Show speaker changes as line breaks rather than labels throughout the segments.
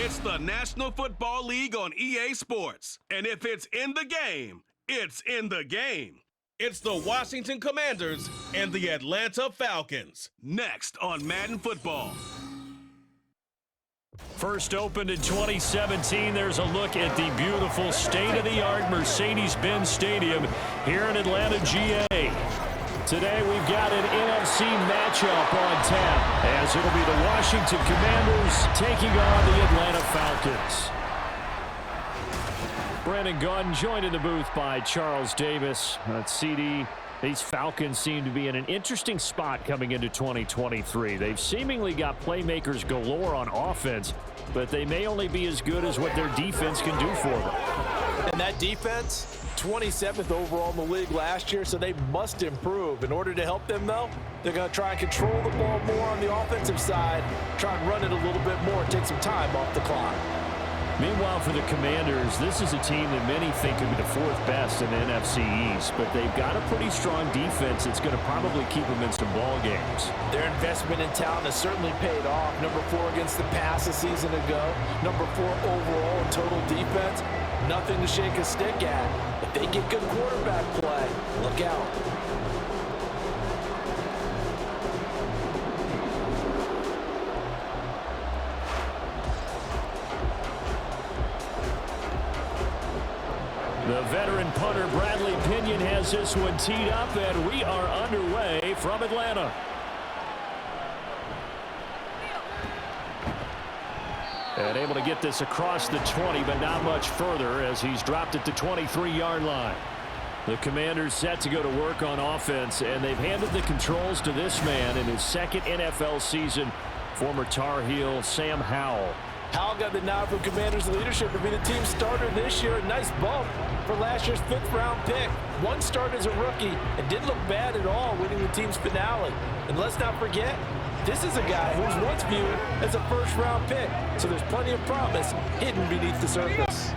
It's the National Football League on EA Sports. And if it's in the game, it's in the game. It's the Washington Commanders and the Atlanta Falcons. Next on Madden Football.
First opened in 2017, there's a look at the beautiful state-of-the-art Mercedes-Benz Stadium here in Atlanta, GA. Today we've got an NFC matchup on tap, as it'll be the Washington Commanders taking on the Atlanta Falcons. Brandon Gunn joined in the booth by Charles Davis. CD, these Falcons seem to be in an interesting spot coming into 2023. They've seemingly got playmakers galore on offense, but they may only be as good as what their defense can do for them.
And that defense, 27th overall in the league last year, so they must improve. In order to help them, though, they're going to try and control the ball more on the offensive side, try and run it a little bit more, and take some time off the clock.
Meanwhile, for the Commanders, this is a team that many think could be the fourth best in the NFC East, but they've got a pretty strong defense that's going to probably keep them in some ball games.
Their investment in talent has certainly paid off. Number 4 against the pass a season ago. Number 4 overall in total defense. Nothing to shake a stick at. If they get good quarterback play, look out.
The veteran punter Bradley Pinion has this one teed up, and we are underway from Atlanta. And able to get this across the 20, but not much further as he's dropped it to 23-yard line. The Commanders set to go to work on offense, and they've handed the controls to this man in his second NFL season, former Tar Heel Sam Howell.
Howell got the nod from Commanders leadership to be the team starter this year. A nice bump for last year's 5th-round pick. One start as a rookie and didn't look bad at all, winning the team's finale. And let's not forget, this is a guy who was once viewed as a first-round pick. So there's plenty of promise hidden beneath the surface.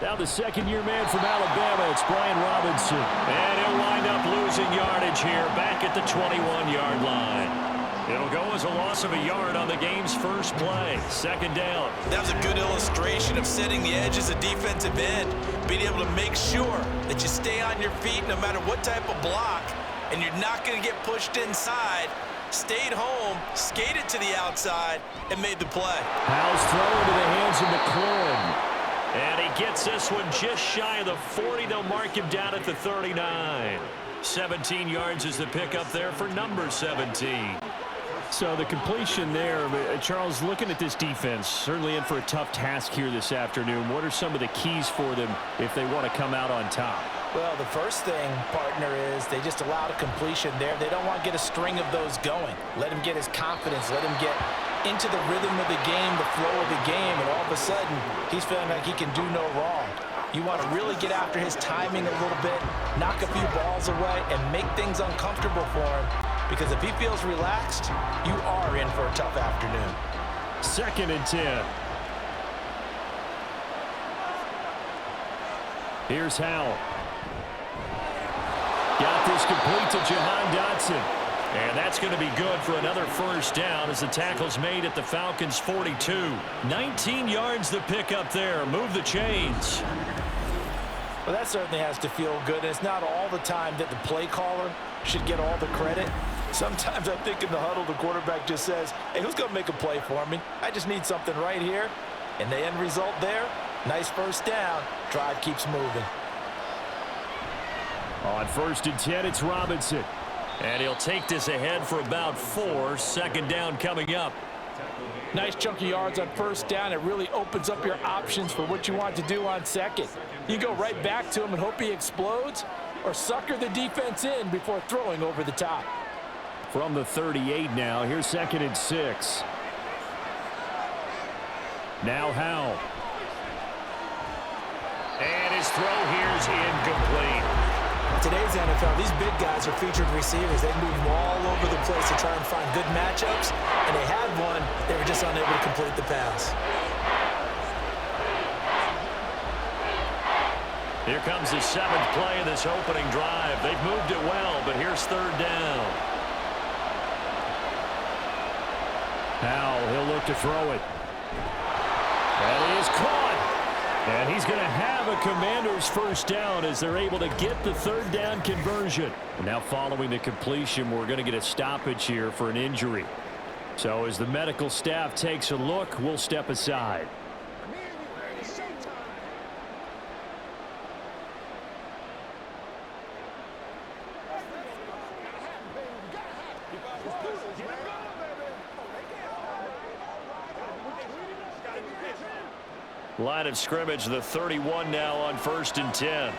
Now the second-year man from Alabama, it's Brian Robinson. And he'll wind up losing yardage here back at the 21-yard line. It'll go as a loss of a yard on the game's first play. Second down.
That was a good illustration of setting the edge as a defensive end. Being able to make sure that you stay on your feet no matter what type of block, and you're not going to get pushed inside. Stayed home, skated to the outside, and made the play.
Howell's thrown to the hands of McLaurin. And he gets this one just shy of the 40. They'll mark him down at the 39. 17 yards is the pickup there for number 17. So the completion there, Charles, looking at this defense, certainly in for a tough task here this afternoon. What are some of the keys for them if they want to come out on top?
Well, the first thing, partner, is they just allowed a completion there. They don't want to get a string of those going. Let him get his confidence. Let him get into the rhythm of the game, the flow of the game, and all of a sudden, he's feeling like he can do no wrong. You want to really get after his timing a little bit, knock a few balls away, and make things uncomfortable for him. Because if he feels relaxed, you are in for a tough afternoon.
2nd and 10. Here's Howell. Got this complete to Jahan Dotson. And that's going to be good for another first down as the tackle's made at the Falcons' 42. 19 yards the pickup there. Move the chains.
Well, that certainly has to feel good. It's not all the time that the play caller should get all the credit. Sometimes I think in the huddle, the quarterback just says, hey, who's going to make a play for me? I just need something right here. And the end result there, nice first down. Drive keeps moving.
On 1st and 10, it's Robinson. And he'll take this ahead for about 4. Second down coming up.
Nice chunky yards on first down. It really opens up your options for what you want to do on second. You go right back to him and hope he explodes, or sucker the defense in before throwing over the top.
From the 38 now, here's 2nd and 6. Now Howell. And his throw here's incomplete.
Today's NFL, these big guys are featured receivers. They move all over the place to try and find good matchups, and they had one. They were just unable to complete the pass.
Here comes the 7th play of this opening drive. They've moved it well, but here's 3rd down.
Now he'll look to throw it. That is caught. And he's going to have a Commanders first down as they're able to get the 3rd down conversion. And now following the completion, we're going to get a stoppage here for an injury. So as the medical staff takes a look, we'll step aside.
Line of scrimmage, the 31 now on 1st and 10.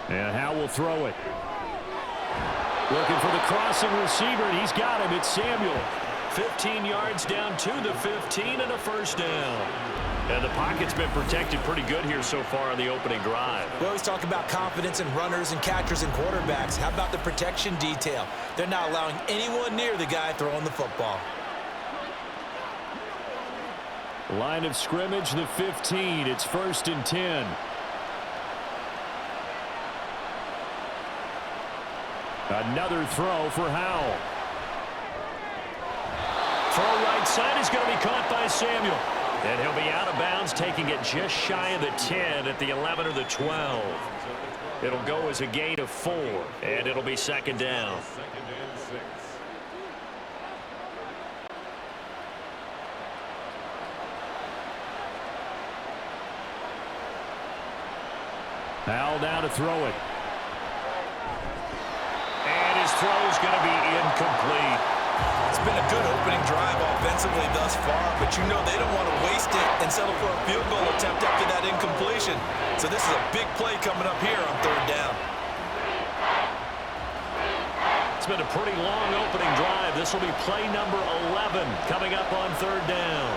And Howe will throw it. Looking for the crossing receiver, and he's got him. It's Samuel.
15 yards down to the 15 and a first down. And the pocket's been protected pretty good here so far on the opening drive.
We always talk about confidence in runners and catchers and quarterbacks. How about the protection detail? They're not allowing anyone near the guy throwing the football.
Line of scrimmage, the 15. It's 1st and 10. Another throw for Howell.
Throw right side is going to be caught by Samuel. And he'll be out of bounds, taking it just shy of the 10 at the 11 or the 12. It'll go as a gain of 4, and it'll be 2nd down.
Howell now to throw it.
And his throw's going to be incomplete.
It's been a good opening drive offensively thus far, but you know they don't want to waste it and settle for a field goal attempt after that incompletion. So this is a big play coming up here on 3rd down.
It's been a pretty long opening drive. This will be play number 11 coming up on 3rd down.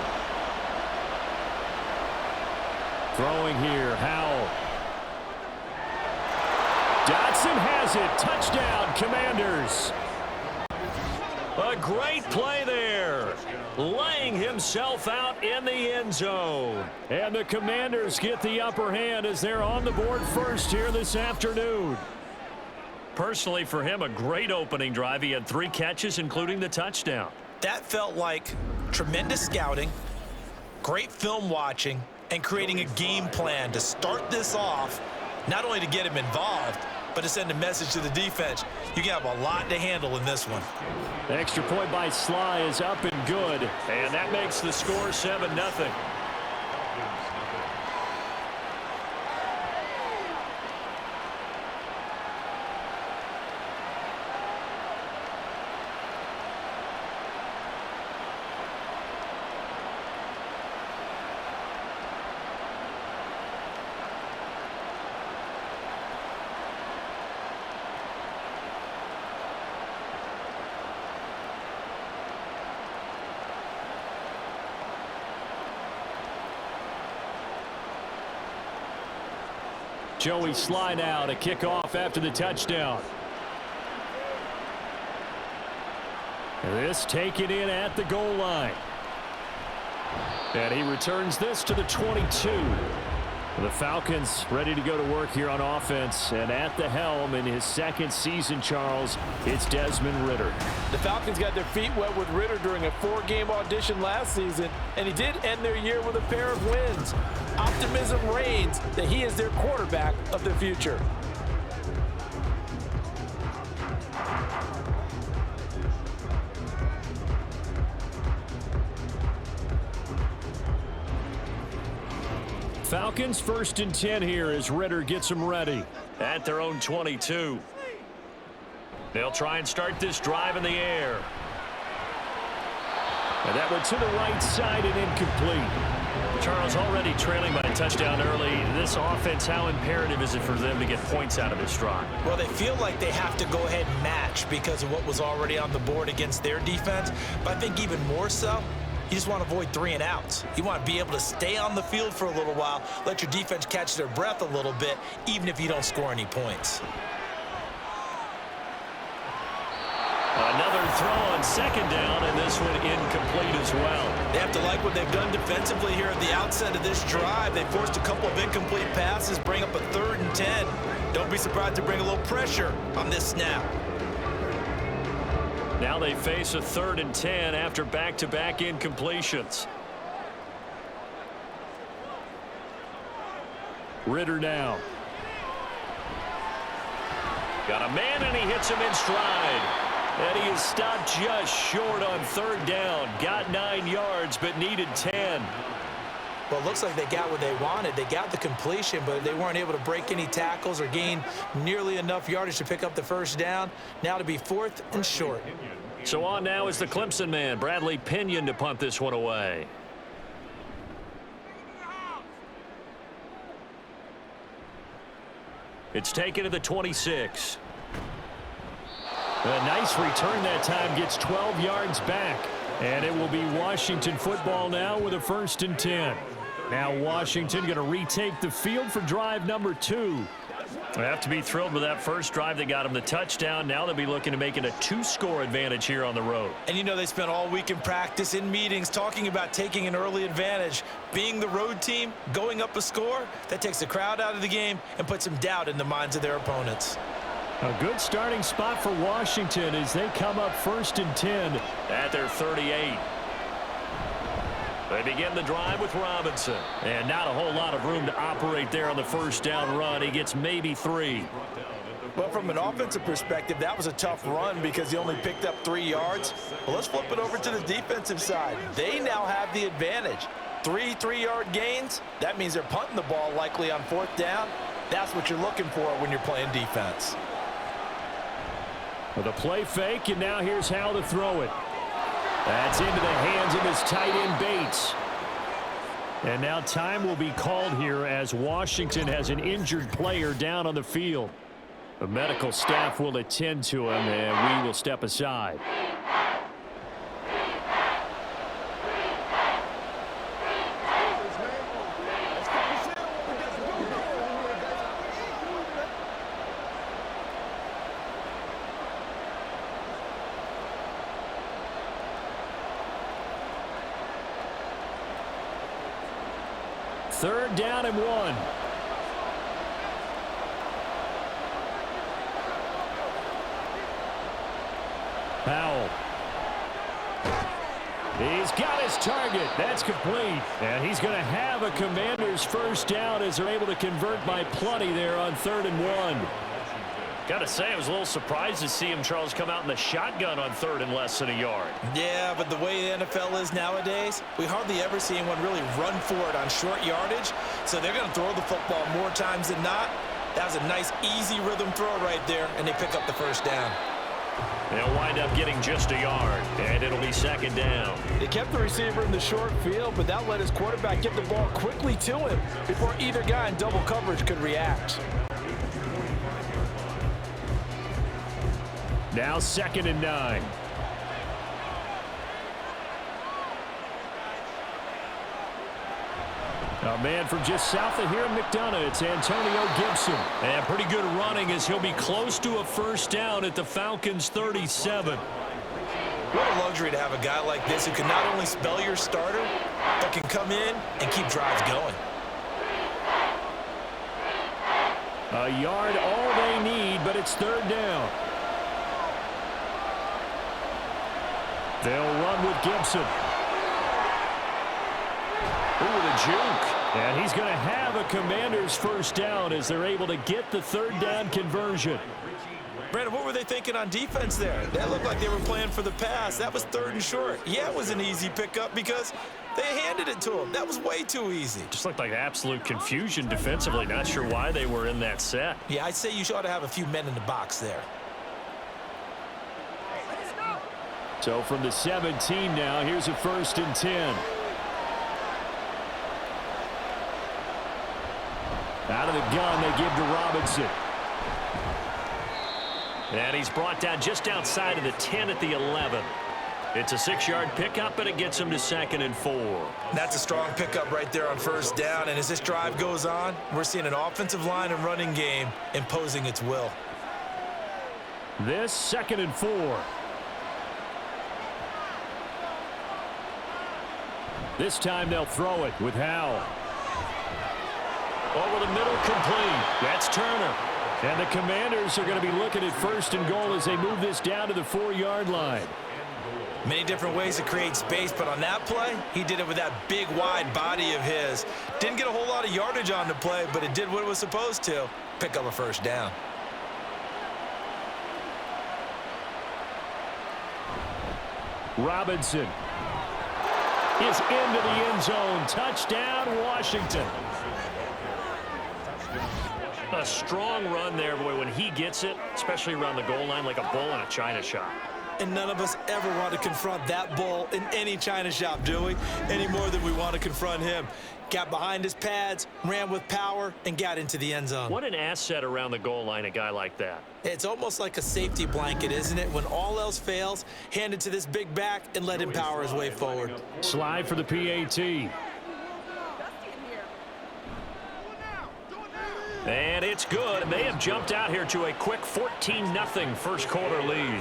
Throwing here, Howell. Dotson has it. Touchdown, Commanders.
A great play there. Laying himself out in the end zone.
And the Commanders get the upper hand as they're on the board first here this afternoon.
Personally, for him, a great opening drive. He had 3 catches, including the touchdown.
That felt like tremendous scouting, great film watching, and creating a game plan to start this off, not only to get him involved, but to send a message to the defense. You have a lot to handle in this one.
The extra point by Sly is up and good.
And that makes the score 7-0.
Joey Sly now to kick off after the touchdown. This taken in at the goal line. And he returns this to the 22. The Falcons ready to go to work here on offense. And at the helm in his 2nd season, Charles, it's Desmond Ridder.
The Falcons got their feet wet with Ridder during a 4-game audition last season, and he did end their year with a pair of wins. Optimism reigns that he is their quarterback of the future.
Falcons 1st and 10 here as Ridder gets them ready.
At their own 22. They'll try and start this drive in the air.
And that went to the right side and incomplete.
Charles, already trailing by a touchdown early. This offense, how imperative is it for them to get points out of this drive?
Well, they feel like they have to go ahead and match because of what was already on the board against their defense. But I think even more so, you just want to avoid 3 and outs. You want to be able to stay on the field for a little while, let your defense catch their breath a little bit, even if you don't score any points.
Another throw on 2nd down, and this one incomplete. complete as well.
They have to like what they've done defensively here at the outset of this drive. They forced a couple of incomplete passes, bring up a 3rd and 10. Don't be surprised to bring a little pressure on this snap.
Now they face a 3rd and 10 after back-to-back incompletions.
Ritter now.
Got a man, and he hits him in stride. And he is stopped just short on 3rd down. Got 9 yards, but needed 10.
Well, it looks like they got what they wanted. They got the completion, but they weren't able to break any tackles or gain nearly enough yardage to pick up the 1st down. Now to be 4th and short.
So on now is the Clemson man, Bradley Pinion, to punt this one away. It's taken to the 26.
A nice return that time, gets 12 yards back. And it will be Washington football now with a 1st and 10. Now Washington going to retake the field for drive number 2.
They have to be thrilled with that first drive that got them the touchdown. Now they'll be looking to make it a 2-score advantage here on the road.
And you know they spent all week in practice, in meetings, talking about taking an early advantage. Being the road team, going up a score, that takes the crowd out of the game and puts some doubt in the minds of their opponents.
A good starting spot for Washington as they come up 1st and 10.
At their 38. They begin the drive with Robinson. And not a whole lot of room to operate there on the 1st down run. He gets maybe 3.
Well, from an offensive perspective, that was a tough run because he only picked up 3 yards. Well, let's flip it over to the defensive side. They now have the advantage. 3 3-yard gains. That means they're punting the ball likely on 4th down. That's what you're looking for when you're playing defense.
With a play fake, and now here's how to throw it. That's into the hands of his tight end, Bates. And now time will be called here as Washington has an injured player down on the field. The medical staff will attend to him, and we will step aside. Third down and 1. Powell. He's got his target. That's complete. And he's going to have a Commanders 1st down as they're able to convert by plenty there on 3rd and 1.
Got to say, I was a little surprised to see him, Charles, come out in the shotgun on 3rd and less than a yard.
Yeah, but the way the NFL is nowadays, we hardly ever see anyone really run for it on short yardage. So they're going to throw the football more times than not. That was a nice, easy rhythm throw right there, and they pick up the 1st down.
They'll wind up getting just a yard, and it'll be 2nd down.
They kept the receiver in the short field, but that let his quarterback get the ball quickly to him before either guy in double coverage could react.
Now 2nd and 9. A man from just south of here in McDonough, it's Antonio Gibson.
And pretty good running as he'll be close to a 1st down at the Falcons' 37.
What a luxury to have a guy like this who can not only spell your starter, but can come in and keep drives going.
A yard all they need, but it's 3rd down. They'll run with Gibson.
Ooh, the juke.
And he's going to have a Commanders 1st down as they're able to get the 3rd down conversion.
Brandon, what were they thinking on defense there? That looked like they were playing for the pass. That was 3rd and short. Yeah, it was an easy pickup because they handed it to him. That was way too easy.
Just looked like absolute confusion defensively. Not sure why they were in that set.
Yeah, I'd say you ought to have a few men in the box there.
So from the 17 now, here's a 1st and 10. Out of the gun, they give to Robinson.
And he's brought down just outside of the 10 at the 11. It's a 6-yard pickup, and it gets him to 2nd and 4.
That's a strong pickup right there on 1st down. And as this drive goes on, we're seeing an offensive line and running game imposing its will.
This 2nd and 4. This time they'll throw it with Howell.
Over the middle, complete. That's Turner.
And the Commanders are going to be looking at 1st and goal as they move this down to the 4-yard line.
Many different ways to create space, but on that play, he did it with that big, wide body of his. Didn't get a whole lot of yardage on the play, but it did what it was supposed to. Pick up a 1st down.
Robinson is into the end zone. Touchdown, Washington.
A strong run there, boy, when he gets it, especially around the goal line, like a bull in a china shop.
And none of us ever want to confront that bull in any china shop, do we? Any more than we want to confront him. Got behind his pads, ran with power, and got into the end zone.
What an asset around the goal line, a guy like that.
It's almost like a safety blanket, isn't it? When all else fails, hand it to this big back and let him power his way forward.
Slide for the PAT.
And it's good. And they have jumped out here to a quick 14-0 first quarter lead.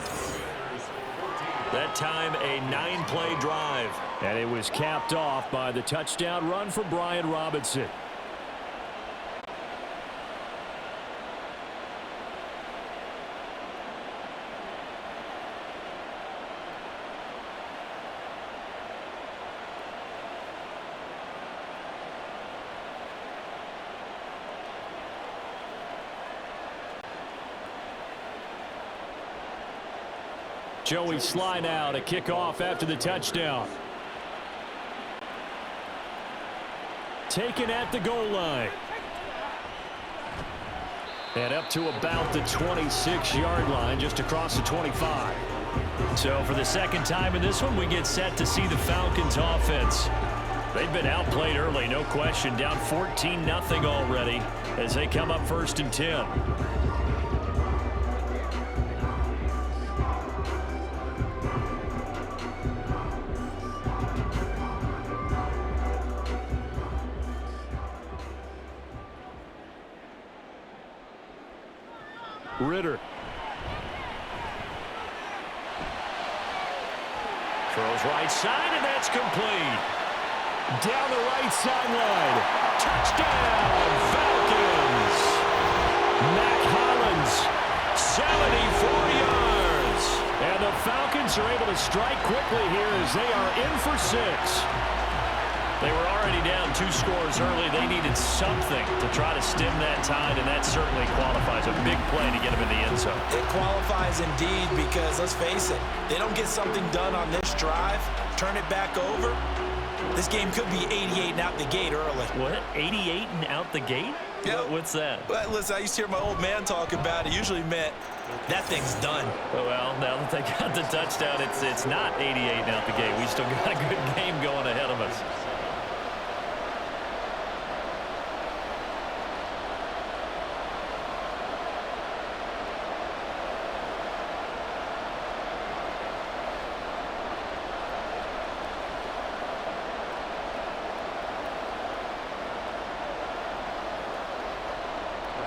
That time a 9-play drive.
And it was capped off by the touchdown run for Brian Robinson. Joey Sly now to kick off after the touchdown. Taken at the goal line. And up to about the 26-yard line, just across the 25. So for the second time in this one, we get set to see the Falcons offense. They've been outplayed early, no question. Down 14-0 already as they come up 1st and 10. Ritter.
Throws right side, and that's complete.
Down the right sideline.
Touchdown, Falcons.
Mac Hollins,
74 yards.
and the Falcons are able to strike quickly here as they are in for 6.
They were already down 2 scores early. They needed something to try to stem that tide, and that certainly qualifies. A big play to get them in the end zone.
It qualifies indeed because, let's face it, they don't get something done on this drive, turn it back over, this game could be 88 and out the gate early.
What? 88 and out the gate?
Yep.
What's that?
But listen, I used to hear my old man talk about it. Usually meant that thing's done.
Well, now that they got the touchdown, it's not 88 and out the gate. We still got a good game going ahead of us.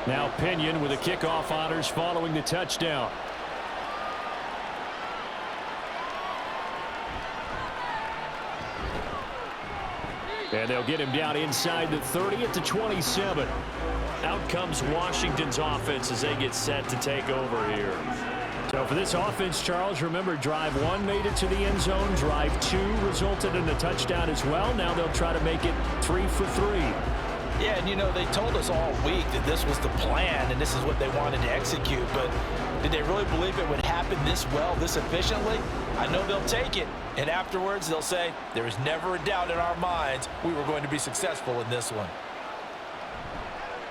Now Pinion with the kickoff honors following the touchdown. And they'll get him down inside the 30 at the 27.
Out comes Washington's offense as they get set to take over here.
So for this offense, Charles, remember drive 1 made it to the end zone. Drive 2 resulted in a touchdown as well. Now they'll try to make it 3 for 3.
Yeah, and you know, they told us all week that this was the plan and this is what they wanted to execute, but did they really believe it would happen this well, this efficiently? I know they'll take it, and afterwards they'll say, there was never a doubt in our minds we were going to be successful in this one.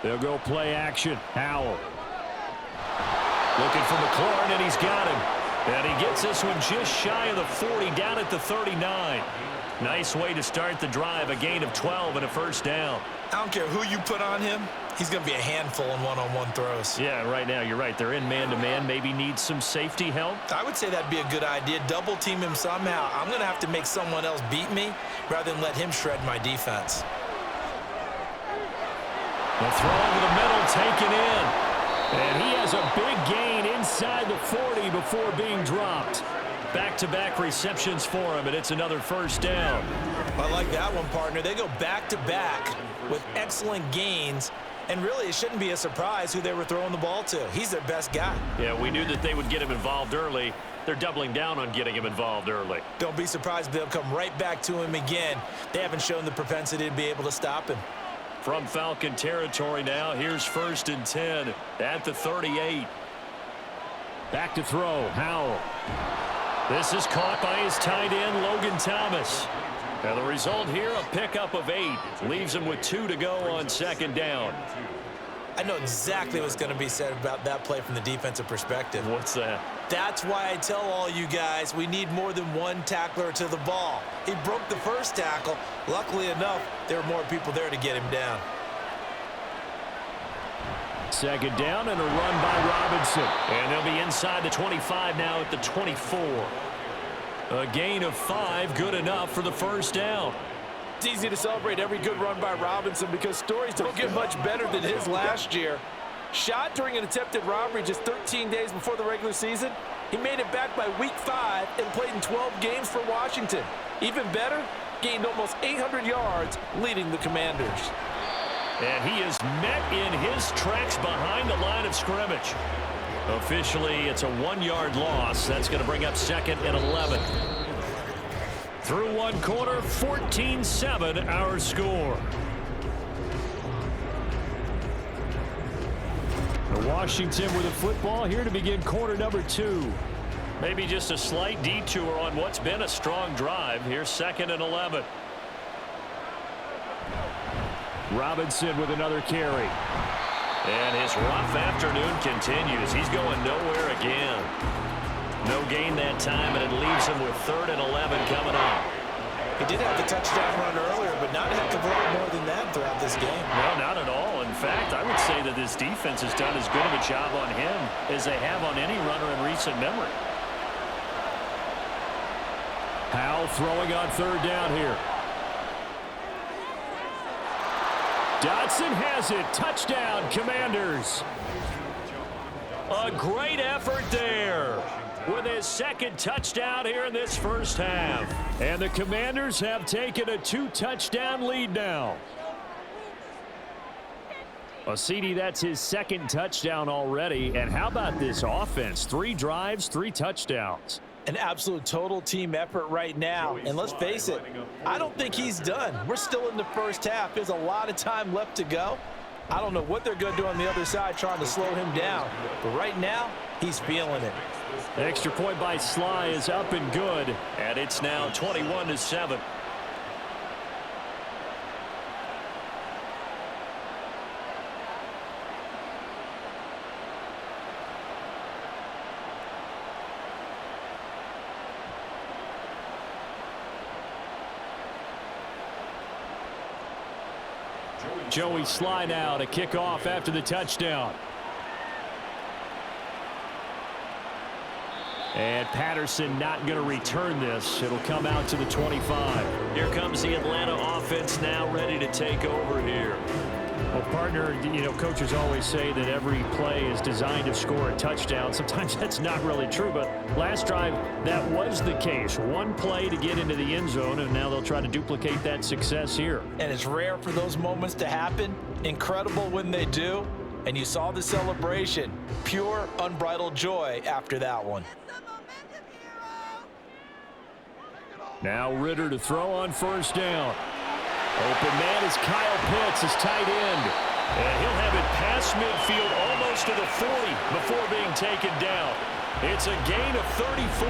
They'll go play action. Howell. Looking for McLaurin, and he's got him.
And he gets this one just shy of the 40, down at the 39. Nice way to start the drive, a gain of 12 and a first down.
I don't care who you put on him, he's going to be a handful in one-on-one throws.
Yeah, right now, you're right. They're in man-to-man. Maybe needs some safety help.
I would say that'd be a good idea. Double team him somehow. I'm going to have to make someone else beat me rather than let him shred my defense.
The throw over the middle taken in. And he has a big gain inside the 40 before being dropped.
Back-to-back receptions for him, and it's another first down.
I like that one, partner. They go back-to-back with excellent gains, and really it shouldn't be a surprise who they were throwing the ball to. He's their best guy.
Yeah, we knew that they would get him involved early. They're doubling down on getting him involved early.
Don't be surprised if they'll come right back to him again. They haven't shown the propensity to be able to stop him.
From Falcon territory now, here's 1st and 10 at the 38.
Back to throw, Howell.
This is caught by his tight end, Logan Thomas. And the result here, a pickup of 8. Leaves him with 2 to go on 2nd down.
I know exactly what's going to be said about that play from the defensive perspective.
What's that?
That's why I tell all you guys we need more than one tackler to the ball. He broke the first tackle. Luckily enough, there were more people there to get him down.
2nd down and a run by Robinson.
And they'll be inside the 25 now at the 24. A gain of 5, good enough for the first down.
It's easy to celebrate every good run by Robinson because stories don't get much better than his last year. Shot during an attempted robbery just 13 days before the regular season. He made it back by week 5 and played in 12 games for Washington. Even better, gained almost 800 yards leading the Commanders.
And he is met in his tracks behind the line of scrimmage. Officially, it's a 1-yard loss. That's going to bring up 2nd and 11. Through 1 quarter, 14-7 our score.
Washington with the football here to begin quarter number 2.
Maybe just a slight detour on what's been a strong drive. Here's 2nd and 11.
Robinson with another carry.
And his rough afternoon continues. He's going nowhere again. No gain that time, and it leaves him with 3rd and 11 coming up.
He did have the touchdown run earlier, but not a heck of a lot more than that throughout this game.
No, not at all. In fact, I would say that this defense has done as good of a job on him as they have on any runner in recent memory.
Howell throwing on 3rd down here. Dotson has it. Touchdown, Commanders.
A great effort there with his 2nd touchdown here in this first half.
And the Commanders have taken a 2-touchdown lead now. CD, that's his 2nd touchdown already. And how about this offense? 3 drives, 3 touchdowns.
An absolute total team effort right now. And let's face it, I don't think he's done. We're still in the first half. There's a lot of time left to go. I don't know what they're going to do on the other side trying to slow him down. But right now, he's feeling it.
Extra point by Sly is up and good.
And it's now 21-7.
Joey Sly now to kick off after the touchdown. And Patterson not going to return this. It'll come out to the 25.
Here comes the Atlanta offense now ready to take over here.
Well, partner, you know, coaches always say that every play is designed to score a touchdown. Sometimes that's not really true, but last drive, that was the case. One play to get into the end zone, and now they'll try to duplicate that success here.
And it's rare for those moments to happen. Incredible when they do. And you saw the celebration. Pure, unbridled joy after that one.
Now Ritter to throw on 1st down. Open man is Kyle Pitts, his tight end.
And he'll have it past midfield almost to the 40 before being taken down. It's a gain of 34.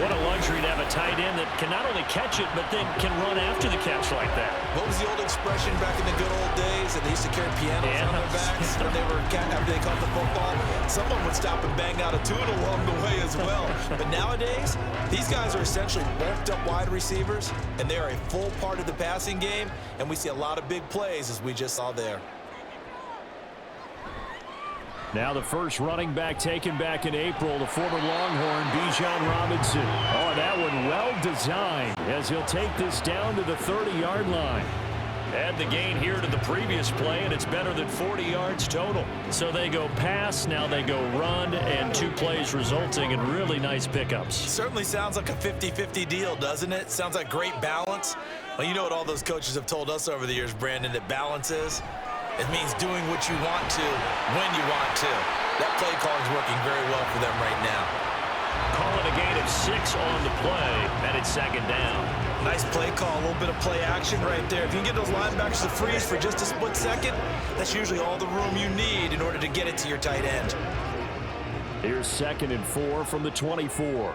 What a luxury to have a tight end that can not only catch it, but then can run after the catch like that.
What was the old expression back in the good old days that they used to carry pianos on their backs when they were after they caught the football? Someone would stop and bang out a tune along the way as well. But nowadays, these guys are essentially bulked up wide receivers, and they are a full part of the passing game, and we see a lot of big plays as we just saw there.
Now the first running back taken back in April, the former Longhorn, Bijan Robinson. Oh, that one well designed as he'll take this down to the 30-yard line.
Add the gain here to the previous play, and it's better than 40 yards total. So they go pass, now they go run, and 2 plays resulting in really nice pickups.
Certainly sounds like a 50-50 deal, doesn't it? Sounds like great balance. Well, you know what all those coaches have told us over the years, Brandon, that balance is? It means doing what you want to, when you want to. That play call is working very well for them right now.
Call it a gain of 6 on the play, and it's 2nd down.
Nice play call, a little bit of play action right there. If you can get those linebackers to freeze for just a split second, that's usually all the room you need in order to get it to your tight end.
Here's 2nd and 4 from the 24.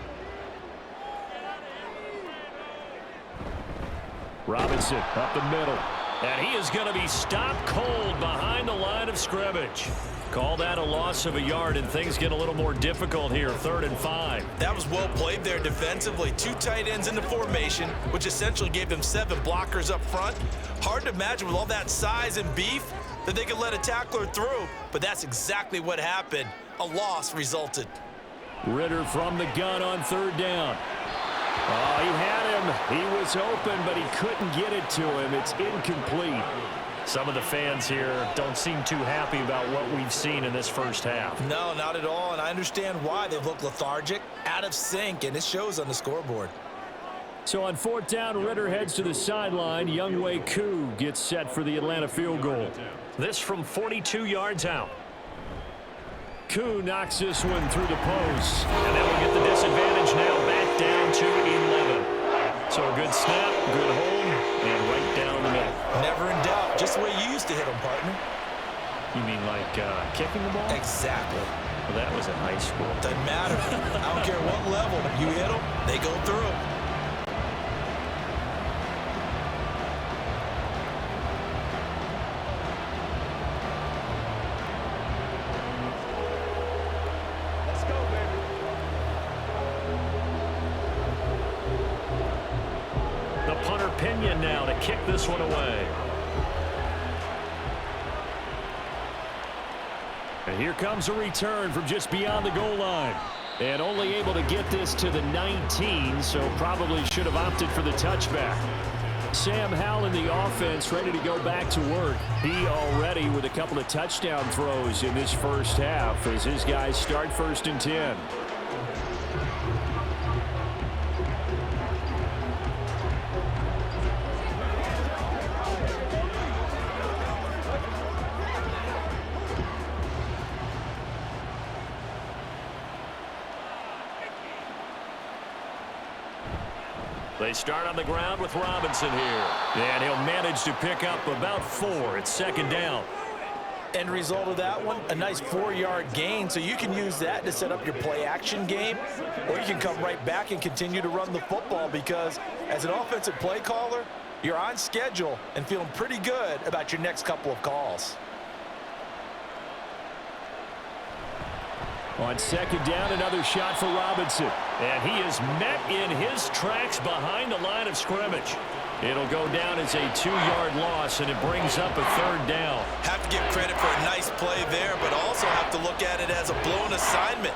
Robinson up the middle.
And he is going to be stopped cold behind the line of scrimmage. Call that a loss of a yard, and things get a little more difficult here, 3rd and 5.
That was well played there defensively. 2 tight ends in the formation, which essentially gave them 7 blockers up front. Hard to imagine with all that size and beef that they could let a tackler through, but that's exactly what happened. A loss resulted.
Ritter from the gun on 3rd down. Oh, he had him. He was open, but he couldn't get it to him. It's incomplete.
Some of the fans here don't seem too happy about what we've seen in this first half.
No, not at all, and I understand why. They've looked lethargic, out of sync, and it shows on the scoreboard.
So on 4th down, Ritter heads to the sideline. Younghoe Koo gets set for the Atlanta field goal.
This from 42 yards out.
Koo knocks this one through the post.
And they will get the disadvantage now back down to 11. So a good snap, good hold, and right down the middle.
Never in doubt. Just the way you used to hit them, partner.
You mean like kicking the ball?
Exactly.
Well, that was in high school.
Doesn't matter. I don't care what level. You hit them, they go through.
Pinion now to kick this one away.
And here comes a return from just beyond the goal line. And only able to get this to the 19, so probably should have opted for the touchback. Sam Howell in the offense ready to go back to work. He already with a couple of touchdown throws in this first half as his guys start 1st and 10.
They start on the ground with Robinson here. And he'll manage to pick up about 4. It's 2nd down.
End result of that one, a nice 4-yard gain, so you can use that to set up your play-action game, or you can come right back and continue to run the football because as an offensive play caller, you're on schedule and feeling pretty good about your next couple of calls.
On 2nd down, another shot for Robinson.
And he is met in his tracks behind the line of scrimmage. It'll go down as a 2-yard loss, and it brings up a 3rd down.
Have to give credit for a nice play there, but also have to look at it as a blown assignment.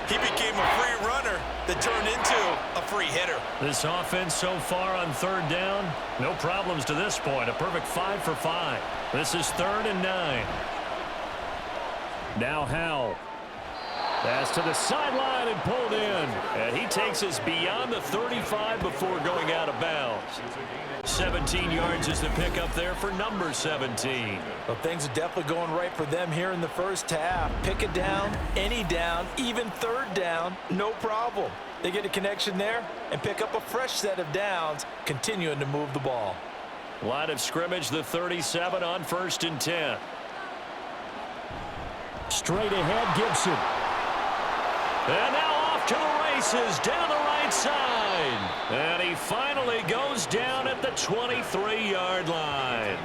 He became a free runner that turned into a free hitter.
This offense so far on 3rd down, no problems to this point. A perfect 5 for 5. This is 3rd and 9.
Now Howell. Pass to the sideline and pulled in.
And he takes us beyond the 35 before going out of bounds. 17 yards is the pickup there for number 17.
Well, things are definitely going right for them here in the first half. Pick a down, any down, even 3rd down, no problem. They get a connection there and pick up a fresh set of downs, continuing to move the ball.
Line of scrimmage, the 37 on 1st and 10.
Straight ahead, Gibson.
And now off to the races down the right side. And he finally goes down at the 23-yard line.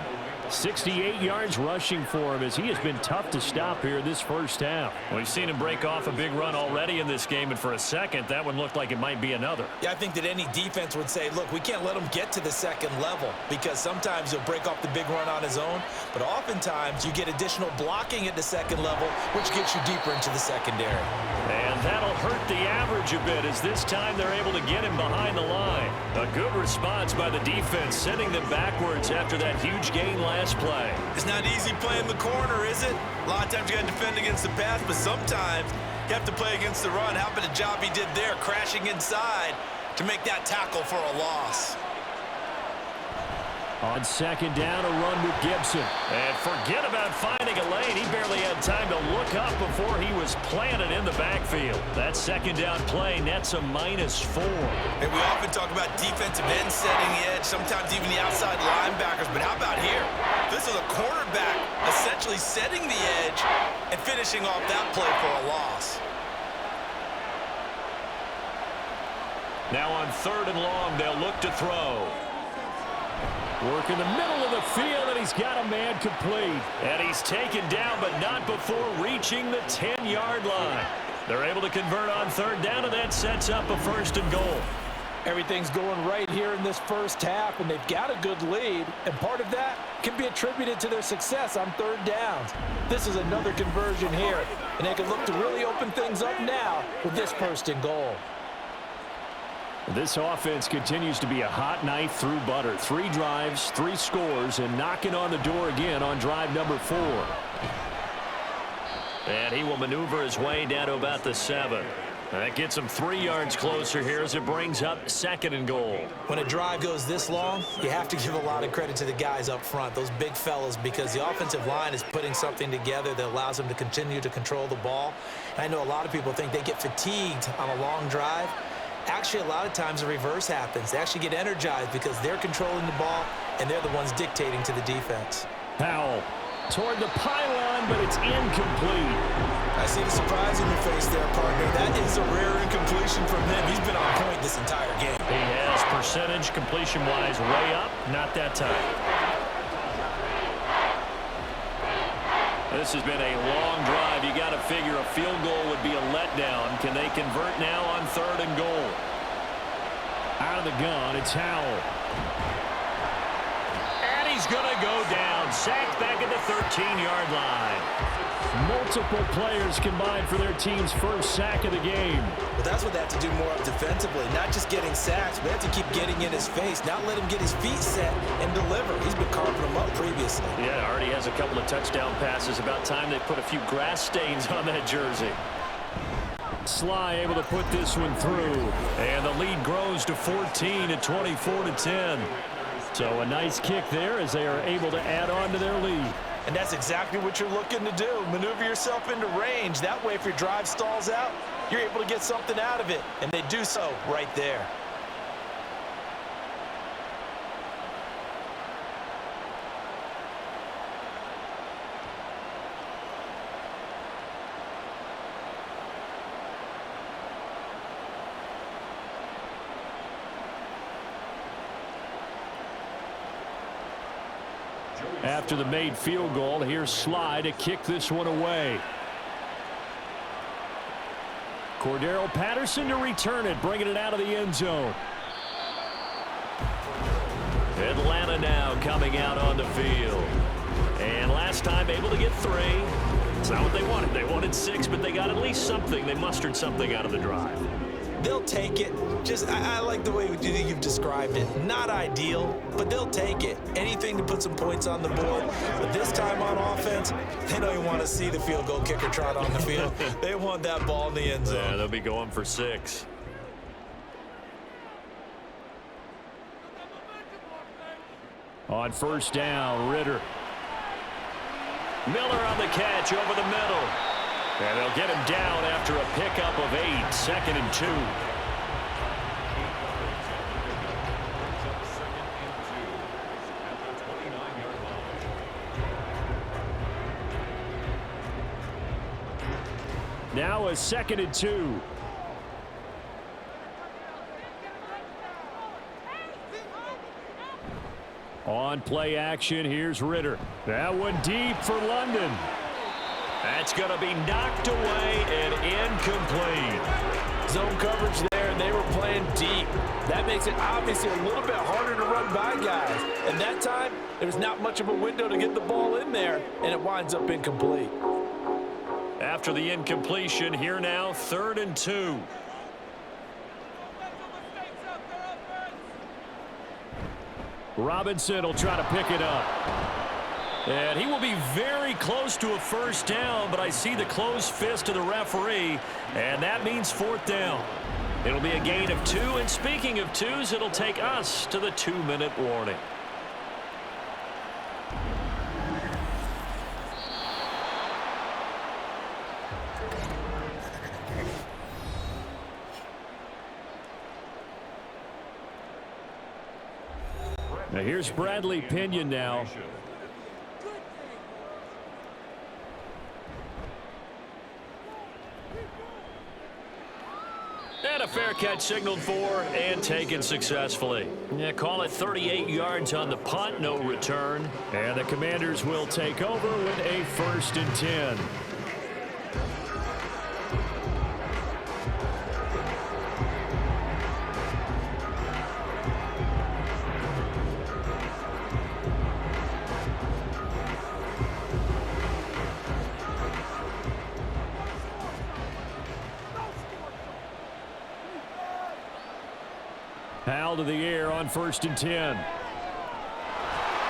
68 yards rushing for him as he has been tough to stop here this first half.
We've seen him break off a big run already in this game, and for a second, that one looked like it might be another.
Yeah, I think that any defense would say, look, we can't let him get to the 2nd level because sometimes he'll break off the big run on his own, but oftentimes you get additional blocking at the 2nd level, which gets you deeper into the secondary.
And That'll hurt the average a bit as this time they're able to get him behind the line. A good response by the defense, sending them backwards after that huge gain last play.
It's not easy playing the corner, is it? A lot of times you got to defend against the pass, but sometimes you have to play against the run. How about the job he did there, crashing inside to make that tackle for a loss?
On second down, a run with Gibson.
And forget about finding a lane. He barely had time to look up before he was planted in the backfield. That second down play nets a -4.
And we often talk about defensive end setting the edge, sometimes even the outside linebackers. But how about here? This is a cornerback essentially setting the edge and finishing off that play for a loss.
Now on 3rd and long, they'll look to throw.
Work in the middle of the field, and he's got a man complete.
And he's taken down, but not before reaching the 10-yard line. They're able to convert on 3rd down, and that sets up a 1st and goal.
Everything's going right here in this first half, and they've got a good lead, and part of that can be attributed to their success on 3rd downs. This is another conversion here, and they can look to really open things up now with this 1st and goal.
This offense continues to be a hot knife through butter. 3 drives, 3 scores, and knocking on the door again on drive number 4.
And he will maneuver his way down to about the 7. That gets him 3 yards closer here as it brings up 2nd and goal.
When a drive goes this long, you have to give a lot of credit to the guys up front, those big fellas, because the offensive line is putting something together that allows them to continue to control the ball. And I know a lot of people think they get fatigued on a long drive. Actually, a lot of times the reverse happens. They actually get energized because they're controlling the ball, and they're the ones dictating to the defense.
Powell toward the pylon, but it's incomplete.
I see the surprise in your face there, partner. That is a rare incompletion from him. He's been on point this entire game.
He has percentage completion-wise way up, not that time. This has been a long drive. You got to figure a field goal would be a letdown. Can they convert now on 3rd and goal?
Out of the gun, it's Howell.
And he's going to go down. Sacked back at the 13-yard line.
Multiple players combined for their team's first sack of the game.
Well, that's what they have to do more of defensively, not just getting sacks. We have to keep getting in his face, not let him get his feet set and deliver. He's been carving them up previously.
Yeah, already has a couple of touchdown passes. About time they put a few grass stains on that jersey.
Sly able to put this one through.
And the lead grows to 14 at 24-10.
So a nice kick there as they are able to add on to their lead.
And that's exactly what you're looking to do. Maneuver yourself into range. That way, if your drive stalls out, you're able to get something out of it. And they do so right there.
After the made field goal, here's Sly to kick this one away. Cordero Patterson to return it, bringing it out of the end zone.
Atlanta now coming out on the field. And last time able to get 3. It's not what they wanted. They wanted 6, but they got at least something. They mustered something out of the drive.
They'll take it. I like the way you've described it. Not ideal, but they'll take it. Anything to put some points on the board. But this time on offense, they don't even want to see the field goal kicker trot on the field. They want that ball in the end zone.
Yeah, they'll be going for 6.
On 1st down, Ritter.
Miller on the catch over the middle. And they'll get him down after a pickup of 8, 2nd and 2.
Now a 2nd and 2. On play action, here's Ritter. That one deep for London.
That's going to be knocked away and incomplete.
Zone coverage there, and they were playing deep. That makes it obviously a little bit harder to run by guys. And that time, there's not much of a window to get the ball in there, and it winds up incomplete.
After the incompletion, here now, 3rd and 2.
Robinson will try to pick it up. And he will be very close to a first down, but I see the closed fist of the referee, and that means 4th down.
It'll be a gain of 2, and speaking of 2s, it'll take us to the 2-minute warning.
Now here's Bradley Pinion now.
And a fair catch signaled for and taken successfully. Yeah, call it 38 yards on the punt, no return.
And the Commanders will take over with a 1st and 10. Powell to the air on 1st and 10.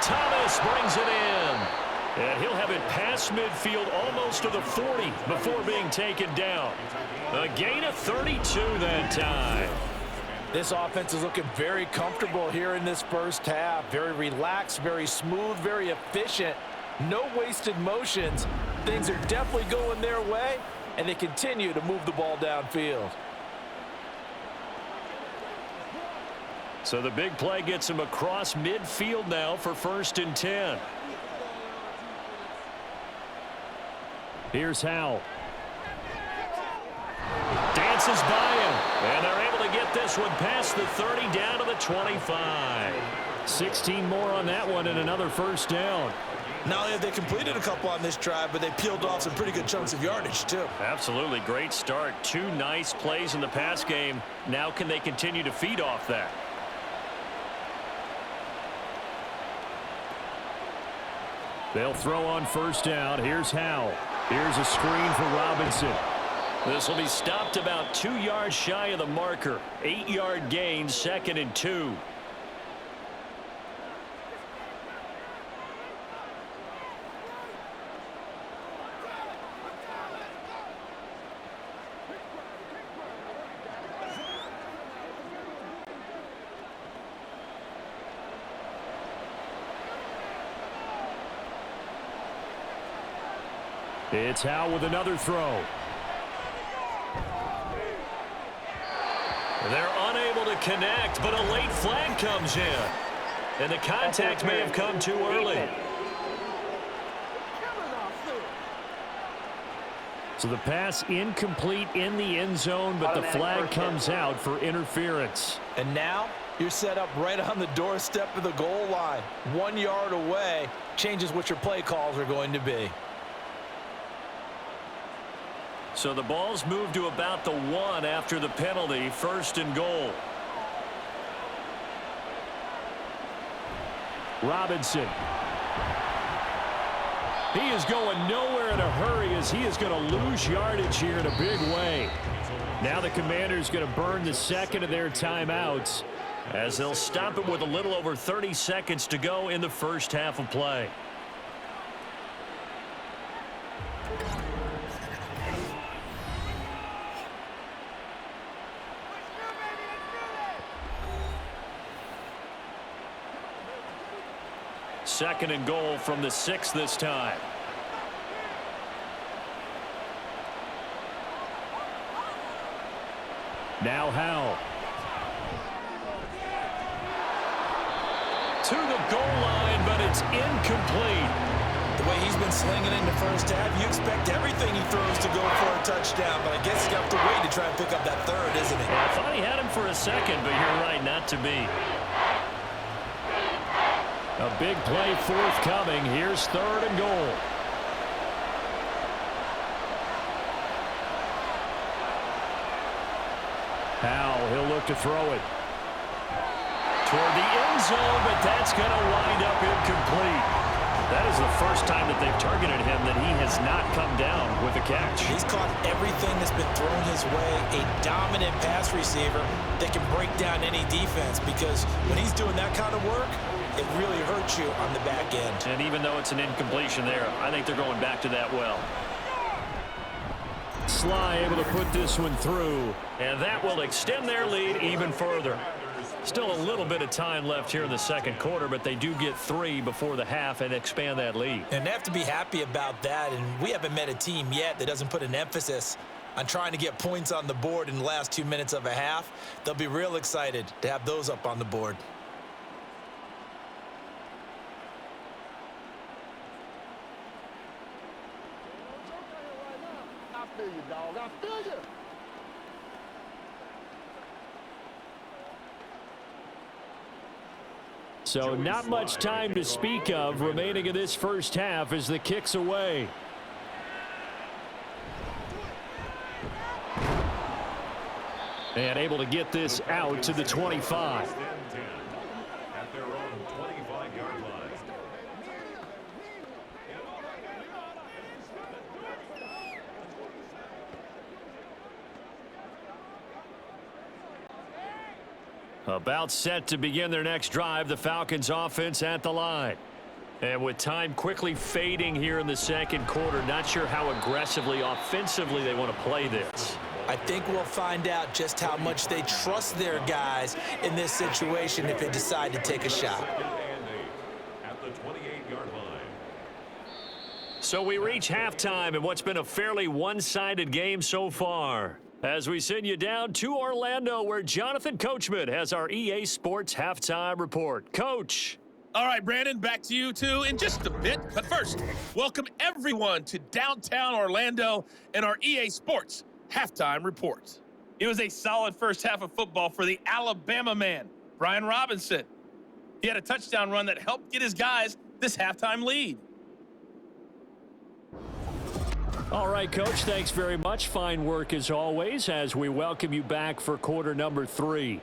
Thomas brings it in. And he'll have it past midfield almost to the 40 before being taken down. A gain of 32 that time.
This offense is looking very comfortable here in this first half. Very relaxed, very smooth, very efficient. No wasted motions. Things are definitely going their way, and they continue to move the ball downfield.
So the big play gets him across midfield now for 1st and 10.
Here's Howell.
Dances by him. And they're able to get this one past the 30 down to the 25.
16 more on that one and another 1st down.
Not only have they completed a couple on this drive, but they peeled off some pretty good chunks of yardage, too.
Absolutely. Great start. 2 nice plays in the pass game. Now can they continue to feed off that?
They'll throw on 1st down. Here's Howell. Here's a screen for Robinson.
This will be stopped about 2 yards shy of the marker. 8-yard gain, 2nd and 2.
It's Howell with another throw.
They're unable to connect, but a late flag comes in. And the contact may have come too early.
So the pass incomplete in the end zone, but the flag comes out for interference.
And now you're set up right on the doorstep of the goal line. 1 yard away changes what your play calls are going to be.
So the ball's moved to about the 1 after the penalty, 1st and goal.
Robinson. He is going nowhere in a hurry as he is going to lose yardage here in a big way. Now the Commanders going to burn the 2nd of their timeouts
as they'll stop it with a little over 30 seconds to go in the first half of play. Second and goal from the 6 this time.
Now Howell.
To the goal line, but it's incomplete.
The way he's been slinging in the first half, you expect everything he throws to go for a touchdown, but I guess he's got to wait to try and pick up that 3rd, isn't he?
Yeah, I thought he had him for a second, but you're right, not to be.
A big play forthcoming. Here's 3rd and goal. Howell, he'll look to throw it.
Toward the end zone, but that's going to wind up incomplete. That is the first time that they've targeted him that he has not come down with a catch.
He's caught everything that's been thrown his way. A dominant pass receiver that can break down any defense, because when he's doing that kind of work, it really hurts you on the back end.
And even though it's an incompletion there, I think they're going back to that well. Sly able to put this one through, and that will extend their lead even further. Still a little bit of time left here in the second quarter, but they do get 3 before the half and expand that lead.
And they have to be happy about that, and we haven't met a team yet that doesn't put an emphasis on trying to get points on the board in the last 2 minutes of a half. They'll be real excited to have those up on the board.
I feel you, dog. I feel you.
So not much time to speak of remaining in this first half as the kick's away. And able to get this out to the 25.
At their own 25-yard line. About set to begin their next drive, the Falcons offense at the line. And with time quickly fading here in the second quarter, not sure how aggressively, offensively they want to play this.
I think we'll find out just how much they trust their guys in this situation if they decide to take a shot.
At the 28-yard line. So we reach halftime in what's been a fairly one-sided game so far, as we send you down to Orlando, where Jonathan Coachman has our EA Sports halftime report. Coach.
All right, Brandon, back to you two in just a bit. But first, welcome everyone to downtown Orlando and our EA Sports halftime report. It was a solid first half of football for the Alabama man, Brian Robinson. He had a touchdown run that helped get his guys this halftime lead.
All right, Coach, thanks very much. Fine work as always as we welcome you back for quarter number 3.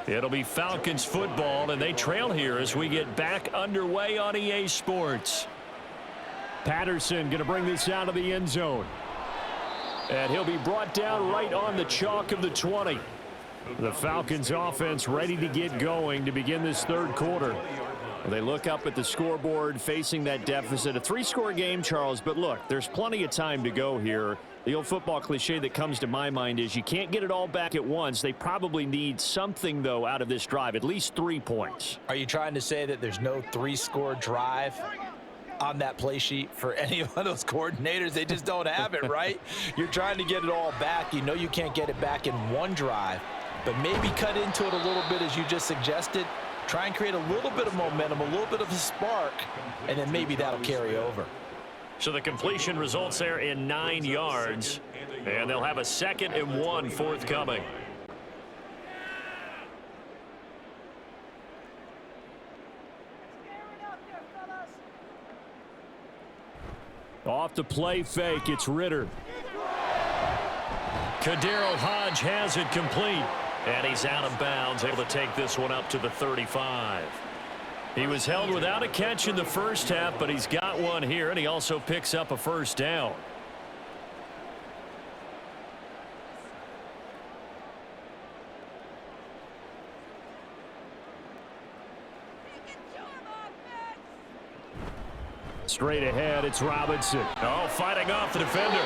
It'll be Falcons football, and they trail here as we get back underway on EA Sports. Patterson going to bring this out of the end zone. And he'll be brought down right on the chalk of the 20. The Falcons offense ready to get going to begin this third quarter. They look up at the scoreboard facing that deficit. A 3-score game, Charles, but look, there's plenty of time to go here. The old football cliche that comes to my mind is you can't get it all back at once. They probably need something, though, out of this drive, at least 3 points.
Are you trying to say that there's no 3-score drive on that play sheet for any of those coordinators? They just don't have it, right? You're trying to get it all back. You know you can't get it back in one drive, but maybe cut into it a little bit as you just suggested. Try and create a little bit of momentum, a little bit of a spark, and then maybe that'll carry over.
So the completion results there in 9 yards, and they'll have a 2nd and 1 forthcoming.
Off the play fake, it's Ritter.
Kadero Hodge has it complete, and he's out of bounds, able to take this one up to the 35. He was held without a catch in the first half, but he's got one here, and he also picks up a first down.
Straight ahead, it's Robinson.
Oh, fighting off the defender.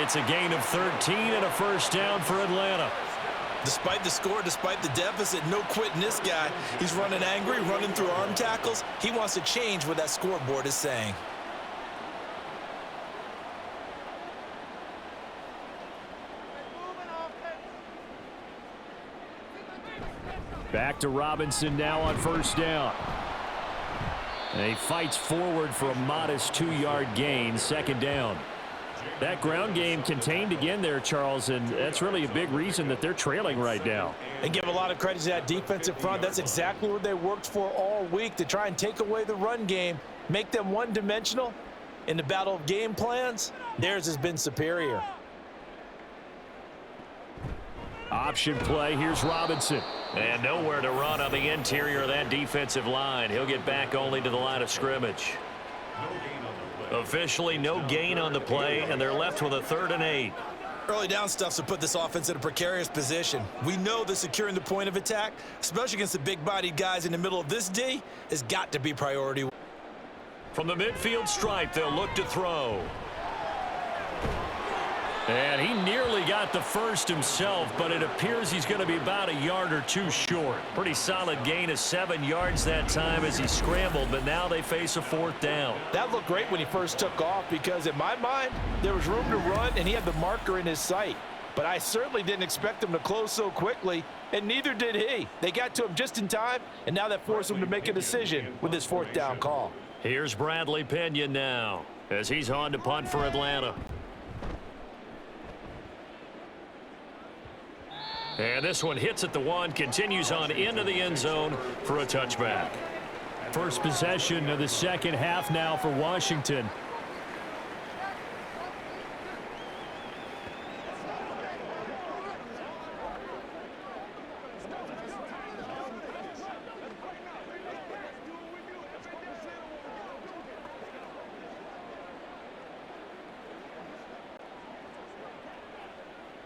It's a gain of 13 and a first down for Atlanta.
Despite the score, despite the deficit, no quitting this guy. He's running angry, running through arm tackles. He wants to change what that scoreboard is saying.
Back to Robinson now on first down. And he fights forward for a modest 2-yard gain, second down. That ground game contained again there, Charles, and that's really a big reason that they're trailing right now.
And give a lot of credit to that defensive front. That's exactly what they worked for all week, to try and take away the run game, make them one-dimensional. In the battle of game plans, theirs has been superior.
Option play, here's Robinson.
And nowhere to run on the interior of that defensive line. He'll get back only to the line of scrimmage. Officially no gain on the play, and they're left with a 3rd and 8.
Early down stuffs will put this offense in a precarious position. We know that securing the point of attack, especially against the big-bodied guys in the middle of this D, has got to be priority.
From the midfield stripe, they'll look to throw.
And he nearly got the first himself, but it appears he's going to be about a yard or two short.
Pretty solid gain of 7 yards that time as he scrambled, but now they face a 4th down.
That looked great when he first took off, because in my mind, there was room to run and he had the marker in his sight. But I certainly didn't expect him to close so quickly, and neither did he. They got to him just in time, and now that forced him to make a decision with his 4th down call.
Here's Bradley Pinion now as he's on to punt for Atlanta. And this one hits at the 1, continues on into the end zone for a touchback.
First possession of the second half now for Washington.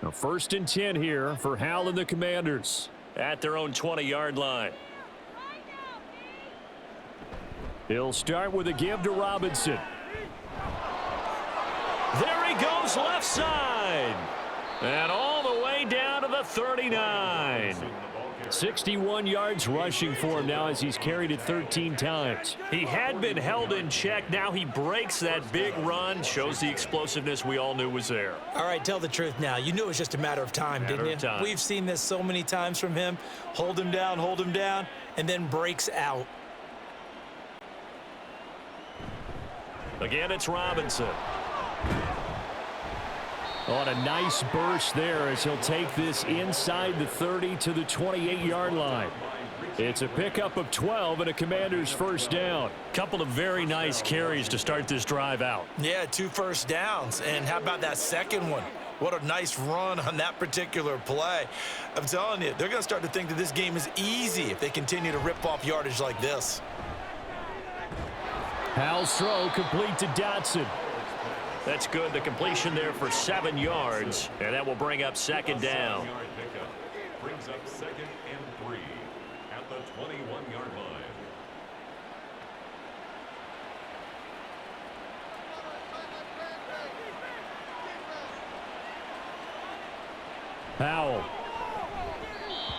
Now 1st and 10 here for Hal and the Commanders.
At their own 20-yard line.
He'll start with a give to Robinson.
There he goes left side. And all the way down to the 39.
61 yards rushing for him now as he's carried it 13 times.
He had been held in check. Now he breaks that big run. Shows the explosiveness we all knew was there.
All right, tell the truth now. You knew it was just a matter of time, didn't you? We've seen this so many times from him. Hold him down, and then breaks out.
Again, it's Robinson.
On a nice burst there as he'll take this inside the 30 to the 28-yard line. It's a pickup of 12 and a Commander's first down.
Couple of very nice carries to start this drive out.
Yeah, 2 first downs. And how about that second one? What a nice run on that particular play. I'm telling you, they're going to start to think that this game is easy if they continue to rip off yardage like this.
Hal's throw complete to Dotson.
That's good. The completion there for 7 yards, and that will bring up 2nd down.
Brings up 2nd and 3 at the 21-yard line.
Powell.